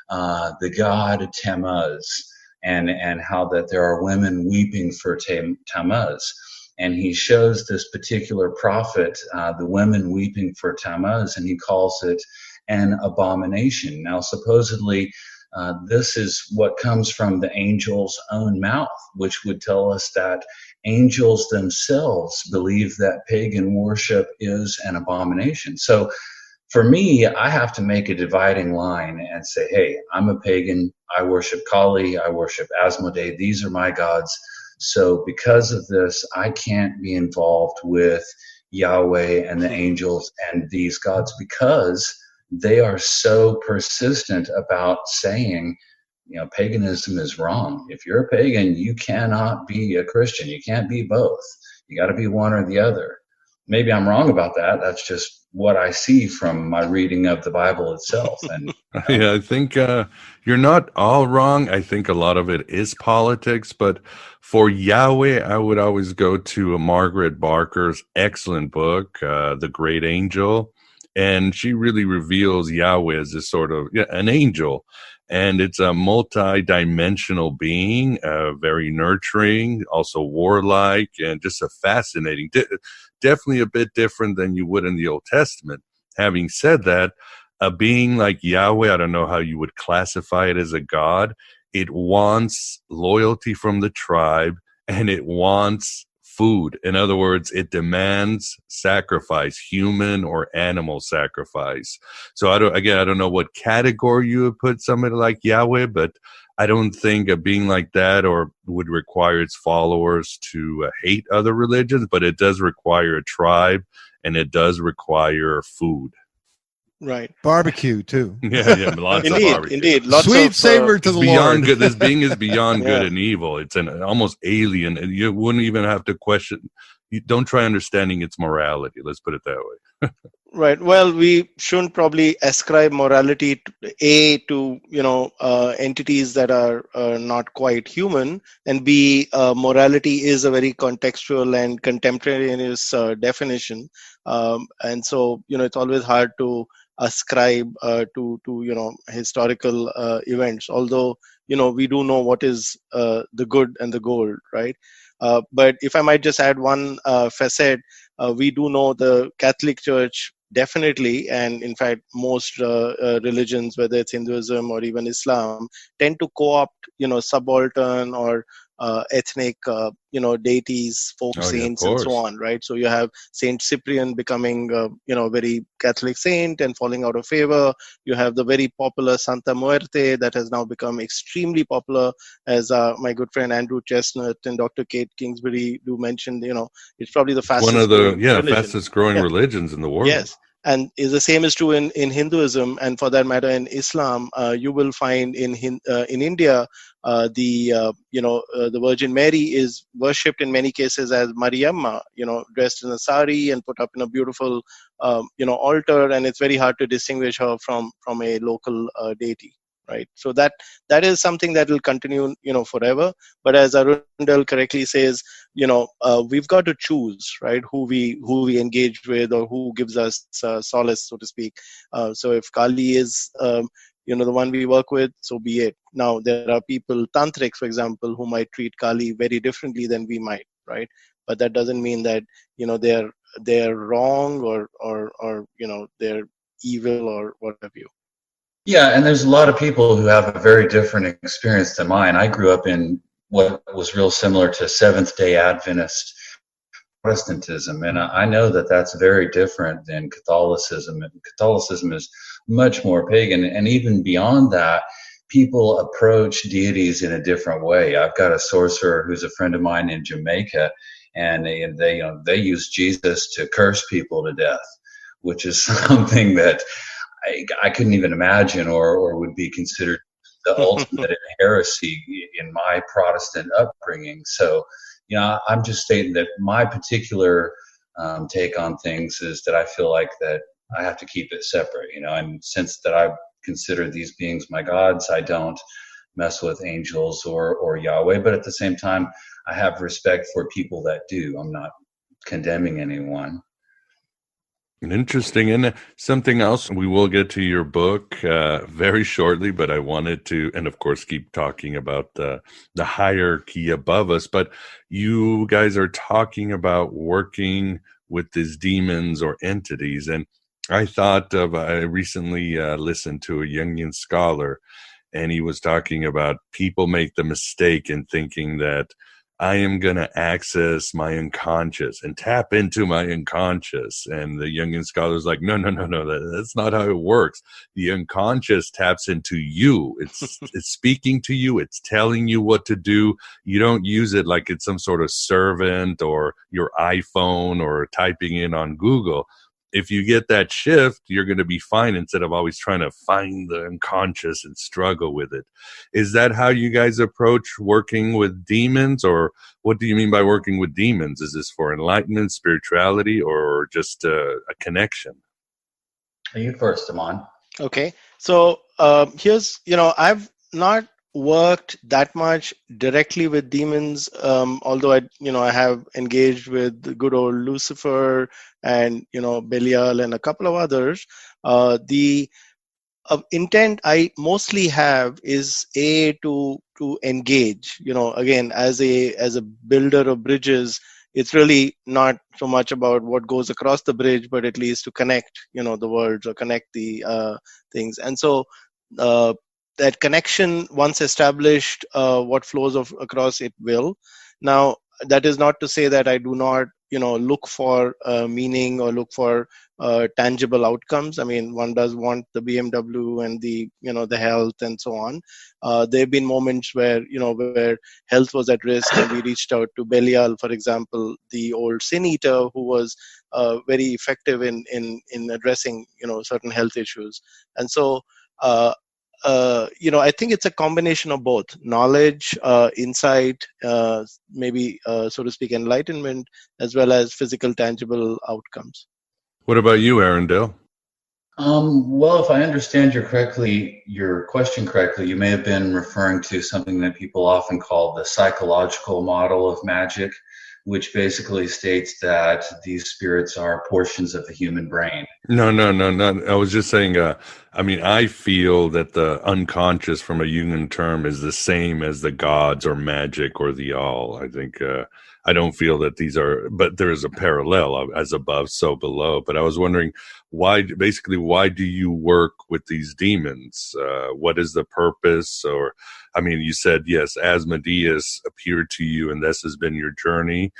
the god Tammuz, and how that there are women weeping for Tammuz. And he shows this particular prophet the women weeping for Tammuz, and he calls it an abomination. Now, supposedly, this is what comes from the angel's own mouth, which would tell us that angels themselves believe that pagan worship is an abomination. So for me, I have to make a dividing line and say, hey, I'm a pagan. I worship Kali. I worship Asmodee. These are my gods. So because of this, I can't be involved with Yahweh and the angels and these gods, because they are so persistent about saying, paganism is wrong. If you're a pagan, you cannot be a Christian. You can't be both. You got to be one or the other. Maybe I'm wrong about that. That's just what I see from my reading of the Bible itself. And yeah, I think you're not all wrong. I think a lot of it is politics, but for Yahweh, I would always go to Margaret Barker's excellent book, The Great Angel, and she really reveals Yahweh as this sort of an angel. And it's a multi-dimensional being, very nurturing, also warlike, and just a fascinating, definitely a bit different than you would in the Old Testament. Having said that, a being like Yahweh, I don't know how you would classify it as a god. It wants loyalty from the tribe, and it wants food. In other words, it demands sacrifice, human or animal sacrifice. So I don't know what category you would put somebody like Yahweh, but I don't think a being like that would require its followers to hate other religions, but it does require a tribe, and it does require food. Right. Barbecue too. Yeah, lots of barbecue. Indeed, lots sweet of savor to the beyond Lord. good. This being is beyond Yeah. good and evil. It's an almost alien, and you wouldn't even have to question. You don't try understanding its morality. Let's put it that way. Right. Well, we shouldn't probably ascribe morality to entities that are not quite human, and B, morality is a very contextual and contemporaneous definition, and so it's always hard to ascribe to historical events. Although we do know what is the good and the gold, right? But if I might just add one facet, we do know the Catholic Church definitely, and in fact most religions, whether it's Hinduism or even Islam, tend to co-opt subaltern or ethnic deities, folk saints, and so on, right? So you have Saint Cyprian becoming very Catholic saint and falling out of favor. You have the very popular Santa Muerte that has now become extremely popular, as my good friend Andrew Chestnut and Dr. Kate Kingsbury do mention. It's probably the fastest one of the growing fastest growing religions in the world. Yes. And the same is true in Hinduism, and for that matter in Islam. You will find in India the Virgin Mary is worshipped in many cases as Mariamma, dressed in a sari and put up in a beautiful altar, and it's very hard to distinguish her from a local deity. Right, so that is something that will continue, forever. But as Arundell correctly says, we've got to choose, right, who we engage with or who gives us solace, so to speak. So if Kali is, the one we work with, so be it. Now there are people, tantrics, for example, who might treat Kali very differently than we might, right? But that doesn't mean that they're wrong or they're evil or what have you. Yeah, and there's a lot of people who have a very different experience than mine. I grew up in what was real similar to Seventh-day Adventist Protestantism, and I know that that's very different than Catholicism. And Catholicism is much more pagan, and even beyond that, people approach deities in a different way. I've got a sorcerer who's a friend of mine in Jamaica, and they use Jesus to curse people to death, which is something that I couldn't even imagine or would be considered the ultimate heresy in my Protestant upbringing. So, I'm just stating that my particular take on things is that I feel like that I have to keep it separate, and since that I consider these beings my gods, I don't mess with angels or Yahweh, but at the same time, I have respect for people that do. I'm not condemning anyone. Interesting. And something else, we will get to your book very shortly, but I wanted to, and of course, keep talking about the hierarchy above us. But you guys are talking about working with these demons or entities. And I thought I recently listened to a Jungian scholar, and he was talking about people make the mistake in thinking that I am going to access my unconscious and tap into my unconscious. And the Jungian scholar is like, no, that's not how it works. The unconscious taps into you. It's speaking to you. It's telling you what to do. You don't use it like it's some sort of servant or your iPhone or typing in on Google. If you get that shift, you're going to be fine instead of always trying to find the unconscious and struggle with it. Is that how you guys approach working with demons, or what do you mean by working with demons? Is this for enlightenment, spirituality, or just a connection? You first, Aaman. Okay. So here's, I've not worked that much directly with demons, although I have engaged with good old Lucifer and Belial and a couple of others. The intent I mostly have is to engage. Again, as a builder of bridges, it's really not so much about what goes across the bridge, but at least to connect the worlds or connect the things. And so that connection, once established, what flows across it will. Now, that is not to say that I do not, look for meaning or look for tangible outcomes. I mean, one does want the BMW and the, the health and so on. There have been moments where, where health was at risk, and we reached out to Belial, for example, the old sin eater, who was very effective in addressing, certain health issues. And so, I think it's a combination of both knowledge, insight, maybe, so to speak, enlightenment, as well as physical, tangible outcomes. What about you, Arundell? Well, if I understand your question correctly, you may have been referring to something that people often call the psychological model of magic, which basically states that these spirits are portions of the human brain. No. I was just saying, I feel that the unconscious from a Jungian term is the same as the gods or magic or the all. I think, I don't feel that these are, but there is a parallel as above, so below. But I was wondering why do you work with these demons? What is the purpose? Or, you said, yes, Asmodeus appeared to you and this has been your journey.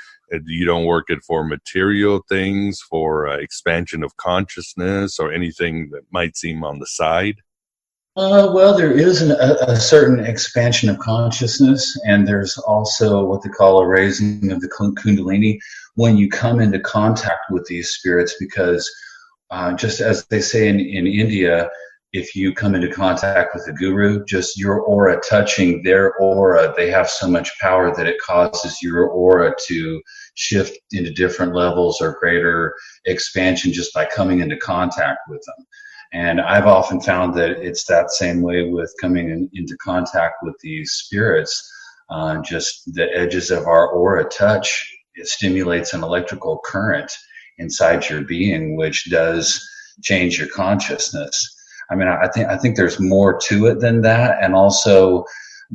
You don't work it for material things, for expansion of consciousness, or anything that might seem on the side? Well, there is a certain expansion of consciousness, and there's also what they call a raising of the Kundalini when you come into contact with these spirits, because just as they say in India, if you come into contact with a guru, just your aura touching their aura, they have so much power that it causes your aura to shift into different levels or greater expansion just by coming into contact with them. And I've often found that it's that same way with coming into contact with these spirits. Just the edges of our aura touch, it stimulates an electrical current inside your being, which does change your consciousness. I think there's more to it than that. And also,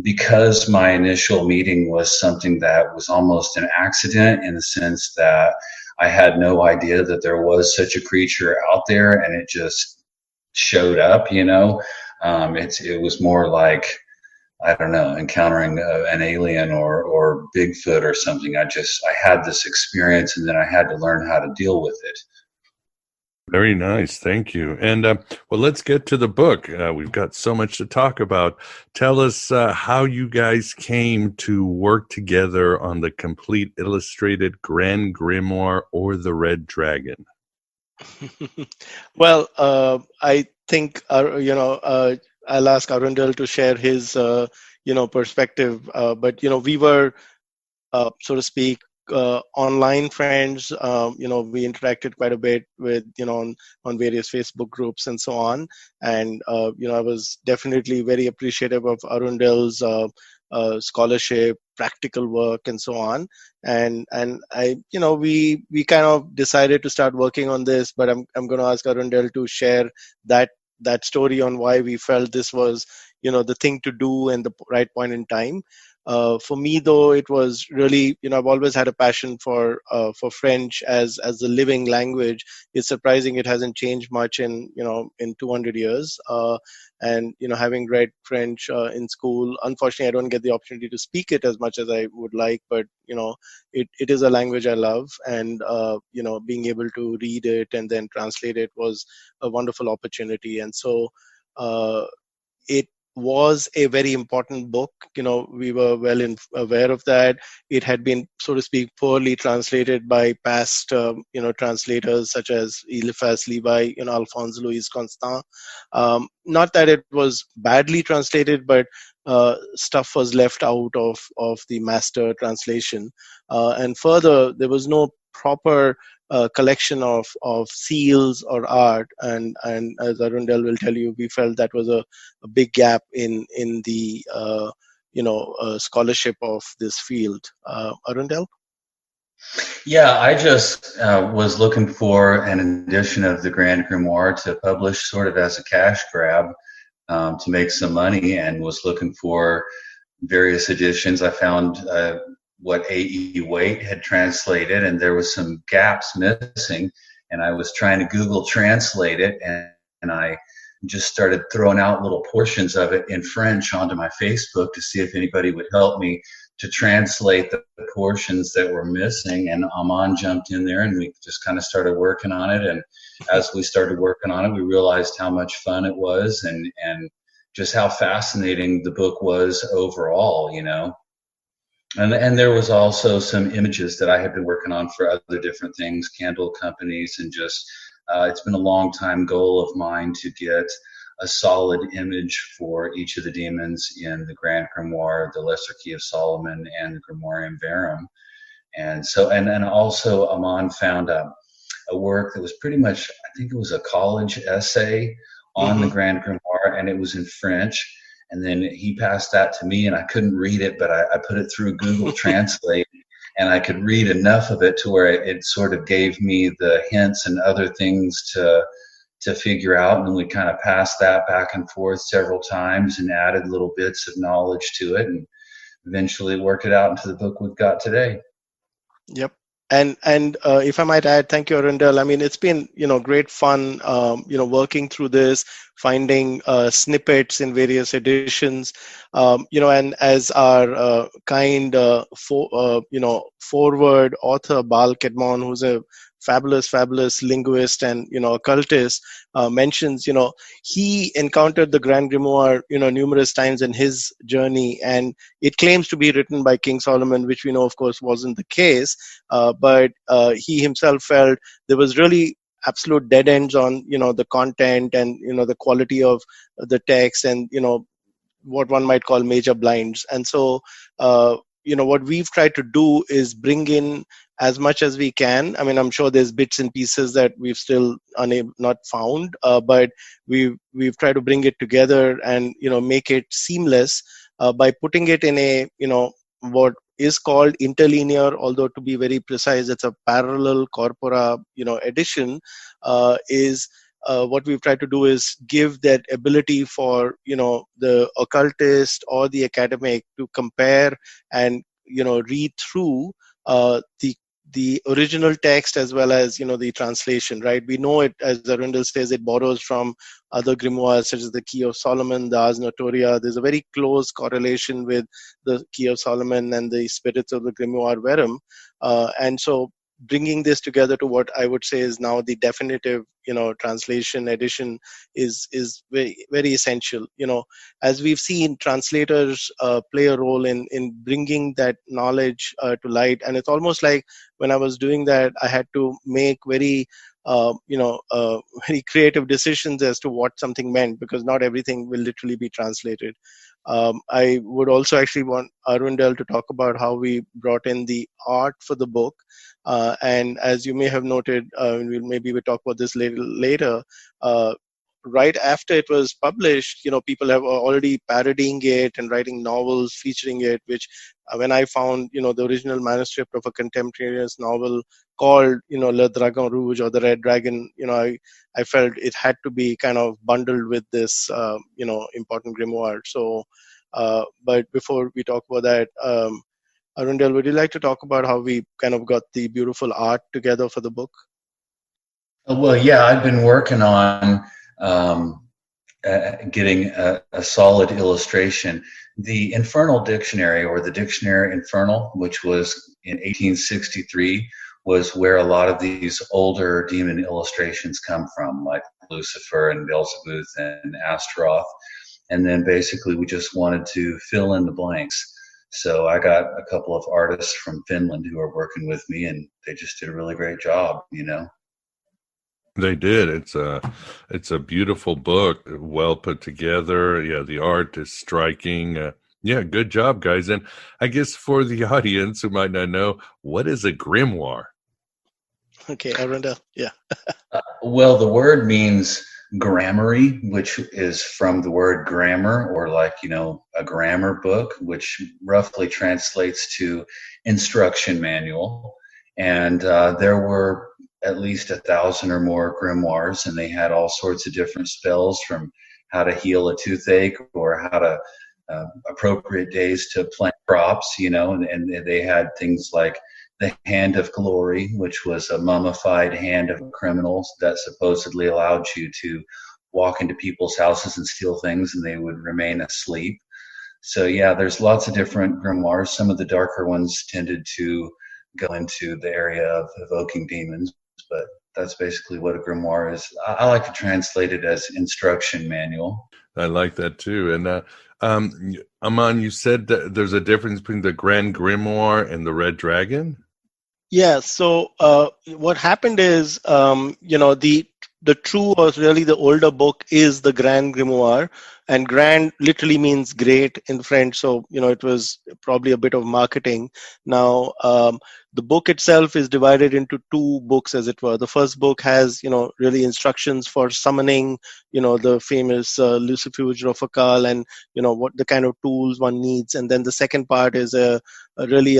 because my initial meeting was something that was almost an accident, in the sense that I had no idea that there was such a creature out there, and it just showed up, it was more like, I don't know, encountering an alien or Bigfoot or something. I had this experience, and then I had to learn how to deal with it. Very nice. Thank you. And let's get to the book. We've got so much to talk about. Tell us how you guys came to work together on the complete illustrated Grand Grimoire or the Red Dragon. Well, I think, I'll ask Arundell to share his perspective. But we were, so to speak, online friends. We interacted quite a bit with on various Facebook groups and so on. And I was definitely very appreciative of Arundell's scholarship, practical work, and so on. And I, we kind of decided to start working on this. But I'm going to ask Arundell to share that story on why we felt this was the thing to do and the right point in time. For me, though, it was really, I've always had a passion for French as a living language. It's surprising it hasn't changed much in 200 years. And having read French in school, unfortunately, I don't get the opportunity to speak it as much as I would like. But it is a language I love, and being able to read it and then translate it was a wonderful opportunity. And so it was a very important book. We were well aware of that. It had been, so to speak, poorly translated by past, translators such as Eliphas Levi, Alphonse Louis Constant. Not that it was badly translated, but stuff was left out of the master translation. And further, there was no proper collection of seals or art, and as Arundell will tell you, we felt that was a big gap in the scholarship of this field. Arundell? Yeah, I just was looking for an edition of the Grand Grimoire to publish sort of as a cash grab to make some money, and was looking for various editions. I found what A.E. Waite had translated, and there was some gaps missing, and I was trying to Google translate it, and I just started throwing out little portions of it in French onto my Facebook to see if anybody would help me to translate the portions that were missing. And Aaman jumped in there, and we just kind of started working on it. And as we started working on it, we realized how much fun it was, and just how fascinating the book was overall, And there was also some images that I had been working on for other different things, candle companies, and just it's been a long time goal of mine to get a solid image for each of the demons in the Grand Grimoire, the Lesser Key of Solomon, and the Grimoire Verum. And so, and also Aaman found a work that was pretty much, I think it was a college essay on the Grand Grimoire, and it was in French. And then he passed that to me, and I couldn't read it, but I put it through Google Translate, and I could read enough of it to where it sort of gave me the hints and other things to figure out. And we kind of passed that back and forth several times and added little bits of knowledge to it, and eventually worked it out into the book we've got today. Yep. And if I might add, thank you, Arundell. I mean, it's been great fun working through this, finding snippets in various editions, and as our kind forward author Bal Kedmon, who's a fabulous linguist and occultist, mentions, he encountered the Grand Grimoire numerous times in his journey, and it claims to be written by King Solomon, which we know of course wasn't the case, but he himself felt there was really absolute dead ends on the content and the quality of the text, and what one might call major blinds. And so what we've tried to do is bring in as much as we can. I mean, I'm sure there's bits and pieces that we've still not found, but we've tried to bring it together and make it seamless by putting it in a what is called interlinear, although to be very precise, it's a parallel corpora edition. Is what we've tried to do is give that ability for the occultist or the academic to compare and read through the original text as well as the translation, right? We know it, as Arundell says, it borrows from other grimoires such as the Key of Solomon, the Ars Notoria. There's a very close correlation with the Key of Solomon and the spirits of the Grimoire Verum, and so bringing this together to what I would say is now the definitive translation edition is very, very essential. As we've seen, translators play a role in bringing that knowledge to light, and it's almost like when I was doing that, I had to make very very creative decisions as to what something meant, because not everything will literally be translated. I would also actually want Arundell to talk about how we brought in the art for the book. And as you may have noted, we'll talk about this later. Right after it was published, people have already parodying it and writing novels featuring it, which when I found, the original manuscript of a contemporaneous novel called, Le Dragon Rouge, or the Red Dragon, I felt it had to be kind of bundled with this, important grimoire. So, but before we talk about that, Arundell, would you like to talk about how we kind of got the beautiful art together for the book? Well, yeah, I've been working on getting a solid illustration. The Infernal Dictionary, or the Dictionary Infernal, which was in 1863, was where a lot of these older demon illustrations come from, like Lucifer and Beelzebub and Astaroth. And then basically we just wanted to fill in the blanks. So I got a couple of artists from Finland who are working with me, and they just did a really great job, They did. It's a beautiful book, well put together. Yeah, the art is striking. Yeah, good job, guys. And I guess for the audience who might not know, what is a grimoire? Okay, Arundell. Yeah. Well, the word means grammary, which is from the word grammar, or a grammar book, which roughly translates to instruction manual. And there were at least 1,000 or more grimoires, and they had all sorts of different spells, from how to heal a toothache, or how to appropriate days to plant crops, and they had things like the Hand of Glory, which was a mummified hand of criminals that supposedly allowed you to walk into people's houses and steal things, and they would remain asleep. So yeah, there's lots of different grimoires. Some of the darker ones tended to go into the area of evoking demons, but that's basically what a grimoire is. I like to translate it as instruction manual. I like that too. And Aaman, you said that there's a difference between the Grand Grimoire and the Red Dragon? Yeah, so what happened is, the true, or really the older book, is the Grand Grimoire, and grand literally means great in French, so it was probably a bit of marketing. Now the book itself is divided into two books, as it were. The first book has really instructions for summoning the famous Lucifuge Rofakal, and what the kind of tools one needs. And then the second part is really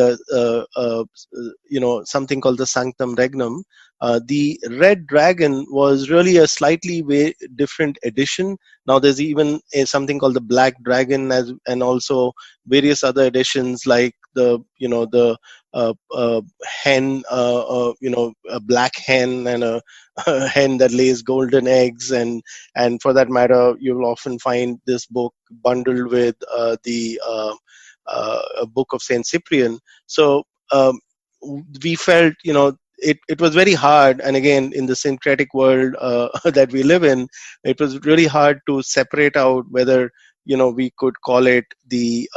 something called the Sanctum Regnum. The Red Dragon was really a slightly different edition. Now there's even something called the Black Dragon, and also various other editions, like the hen, a black hen, and a hen that lays golden eggs, and for that matter, you'll often find this book bundled with the book of Saint Cyprian. So we felt it was very hard, and again, in the syncretic world that we live in, it was really hard to separate out whether we could call it the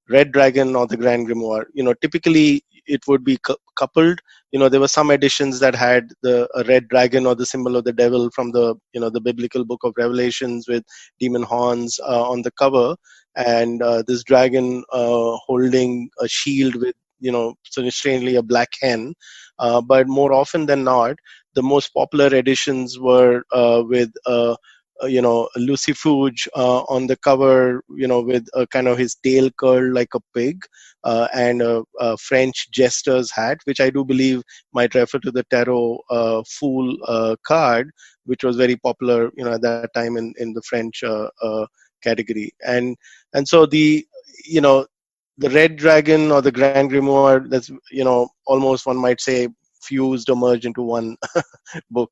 Red Dragon or the Grand Grimoire. Typically it would be coupled. There were some editions that had the Red Dragon, or the symbol of the devil from the the biblical book of Revelations, with demon horns on the cover, and this dragon holding a shield with so strangely a black hen. But more often than not, the most popular editions were with Lucifuge on the cover, with kind of his tail curled like a pig, and a French jester's hat, which I do believe might refer to the tarot fool card, which was very popular at that time in the French category. And so the Red Dragon or the Grand Grimoire, that's almost, one might say, fused or merged into one book.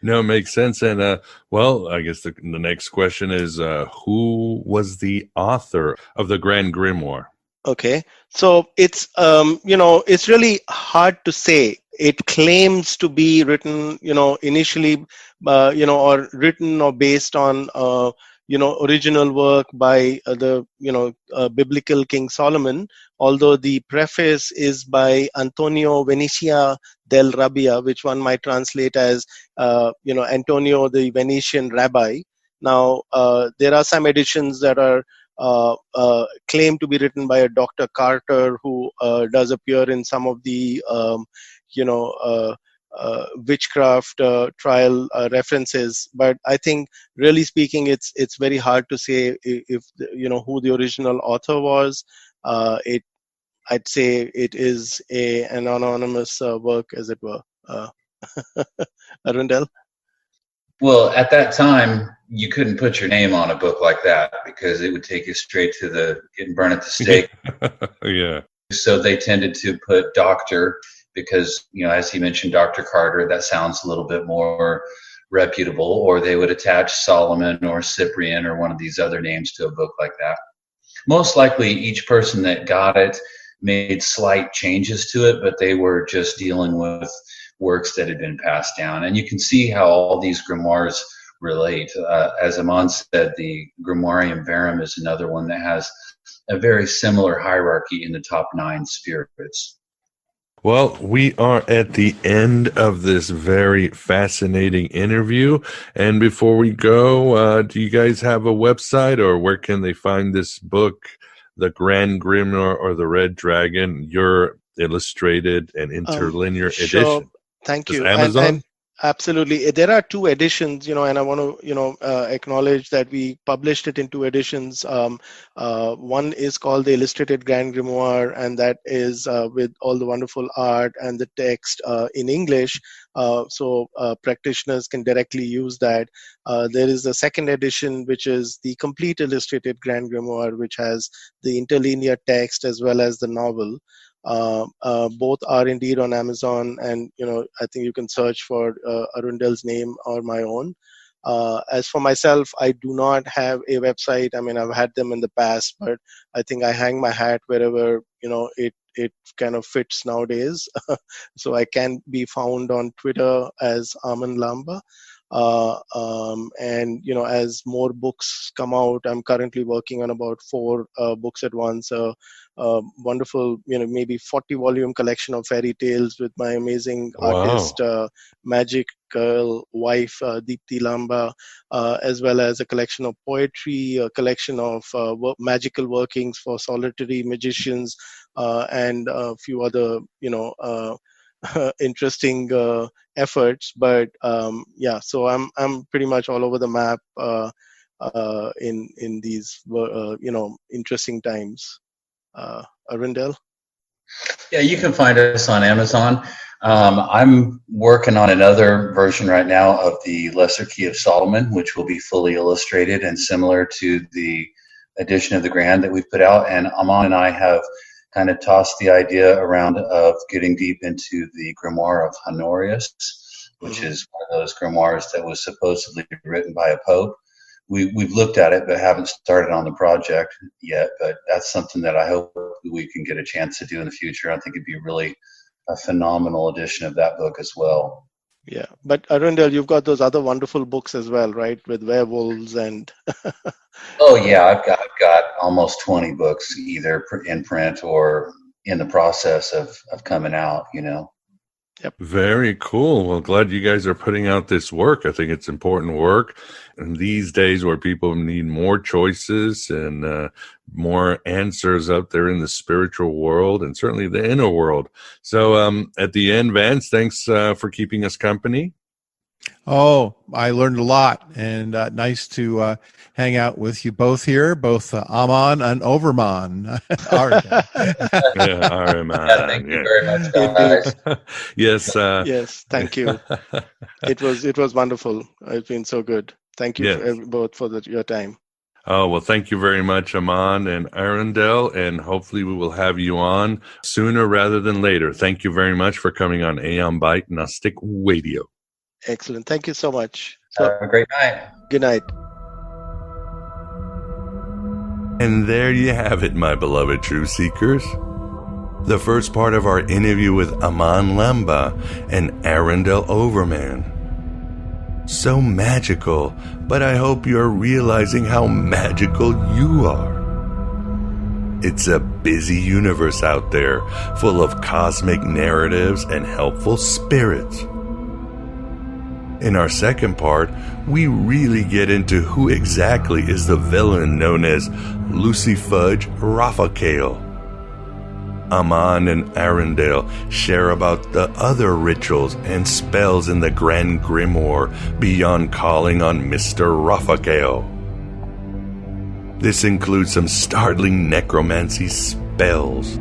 No, it makes sense. And well, I guess the next question is, who was the author of the Grand Grimoire? Okay, so it's it's really hard to say. It claims to be written initially or written or based on original work by the biblical King Solomon, although the preface is by Antonio Venecia del Rabbia, which one might translate as Antonio the Venetian rabbi. Now there are some editions that are claimed to be written by a Dr. Carter, who does appear in some of the witchcraft trial references, but I think, really speaking, it's very hard to say if who the original author was. I'd say it is an anonymous work, as it were. Arundell? Well, at that time, you couldn't put your name on a book like that because it would take you straight to getting burned at the stake. Yeah. So they tended to put doctor because, as he mentioned, Dr. Carter, that sounds a little bit more reputable, or they would attach Solomon or Cyprian or one of these other names to a book like that. Most likely each person that got it made slight changes to it, but they were just dealing with works that had been passed down. And you can see how all these grimoires relate. As Aaman said, the Grimorium Verum is another one that has a very similar hierarchy in the top 9 spirits. Well, we are at the end of this very fascinating interview. And before we go, do you guys have a website, or where can they find this book, The Grand Grimoire or The Red Dragon, your illustrated and interlinear edition? Thank you. Amazon? And absolutely. There are 2 editions, and I want to, acknowledge that we published it in 2 editions. One is called the Illustrated Grand Grimoire, and that is with all the wonderful art and the text in English, so practitioners can directly use that. There is a second edition, which is the Complete Illustrated Grand Grimoire, which has the interlinear text as well as the novel. Both are indeed on Amazon, and I think you can search for Arundell's name or my own. As for myself, I do not have a website. I mean, I've had them in the past, but I think I hang my hat wherever it kind of fits nowadays. So I can be found on Twitter as Aaman Lamba. And as more books come out, I'm currently working on about 4 books at once. Wonderful, maybe 40-volume collection of fairy tales with my amazing artist, magic girl wife, Deepthi Lamba, as well as a collection of poetry, a collection of magical workings for solitary magicians, and a few other, interesting efforts. But so I'm pretty much all over the map in these interesting times. Arundell? Yeah, you can find us on Amazon. I'm working on another version right now of the Lesser Key of Solomon, which will be fully illustrated and similar to the edition of the Grand that we've put out. And Aaman and I have kind of tossed the idea around of getting deep into the Grimoire of Honorius, which is one of those grimoires that was supposedly written by a pope. We've looked at it, but haven't started on the project yet. But that's something that I hope we can get a chance to do in the future. I think it'd be really a phenomenal edition of that book as well. Yeah, but Arundell, you've got those other wonderful books as well, right? With werewolves and. Oh yeah, I've got almost 20 books, either in print or in the process of coming out. Yep. Very cool. Well, glad you guys are putting out this work. I think it's important work. And these days where people need more choices and more answers out there in the spiritual world and certainly the inner world. So at the end, Vance, thanks for keeping us company. Oh, I learned a lot, and nice to hang out with you both here, both Aaman and Overman. Arundell. Yeah, thank you very much, guys. Yes. Yes, thank you. It was wonderful. It's been so good. Thank you both for your time. Oh, well, thank you very much, Aaman and Arundell, and hopefully we will have you on sooner rather than later. Thank you very much for coming on Aeon Byte Gnostic Radio. Excellent. Thank you so much. Have a great night. Good night. And there you have it, my beloved truth seekers. The first part of our interview with Aaman Lamba and Arundell Overman. So magical, but I hope you're realizing how magical you are. It's a busy universe out there, full of cosmic narratives and helpful spirits. In our second part, we really get into who exactly is the villain known as Lucy Fudge Raphael. Aaman and Arundell share about the other rituals and spells in the Grand Grimoire beyond calling on Mr. Raphael. This includes some startling necromancy spells.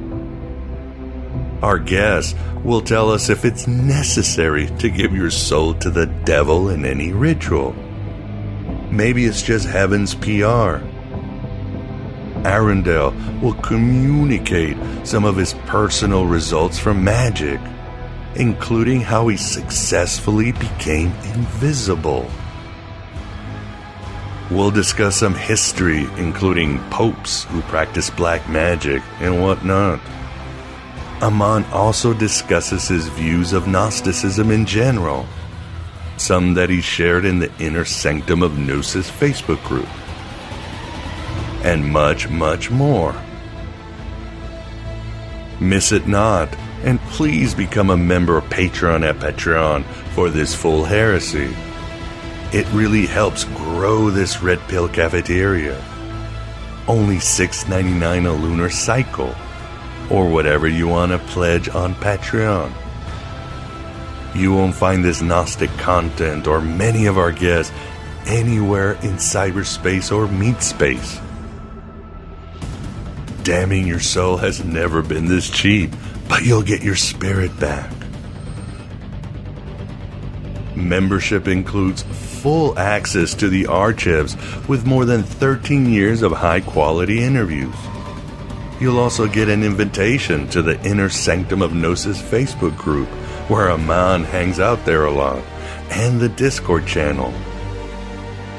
Our guest will tell us if it's necessary to give your soul to the devil in any ritual. Maybe it's just heaven's PR. Arundell will communicate some of his personal results from magic, including how he successfully became invisible. We'll discuss some history, including popes who practice black magic and whatnot. Aaman also discusses his views of Gnosticism in general, some that he shared in the Inner Sanctum of Gnosis Facebook group, and much, much more. Miss it not, and please become a member of Patreon at Patreon for this full heresy. It really helps grow this Red Pill cafeteria. Only $6.99 a lunar cycle, or whatever you want to pledge on Patreon. You won't find this Gnostic content or many of our guests anywhere in cyberspace or meat space. Damning your soul has never been this cheap, but you'll get your spirit back. Membership includes full access to the archives with more than 13 years of high-quality interviews. You'll also get an invitation to the Inner Sanctum of Gnosis Facebook group, where Aaman hangs out there a lot, and the Discord channel,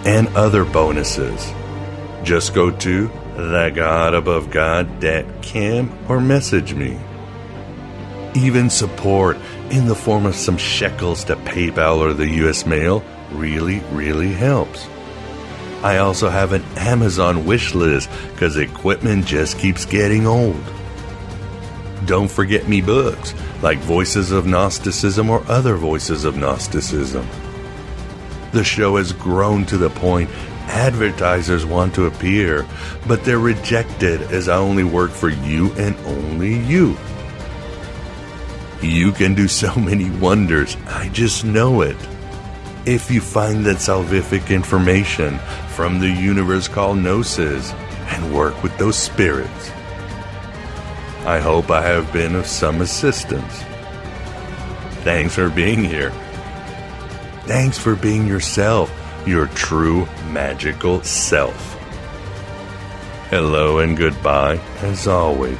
and other bonuses. Just go to thegodabovegod.com or message me. Even support in the form of some shekels to PayPal or the US mail really, really helps. I also have an Amazon wish list because equipment just keeps getting old. Don't forget me books like Voices of Gnosticism or Other Voices of Gnosticism. The show has grown to the point advertisers want to appear, but they're rejected as I only work for you and only you. You can do so many wonders, I just know it. If you find that salvific information from the universe called Gnosis and work with those spirits. I hope I have been of some assistance. Thanks for being here. Thanks for being yourself, your true magical self. Hello and goodbye, as always.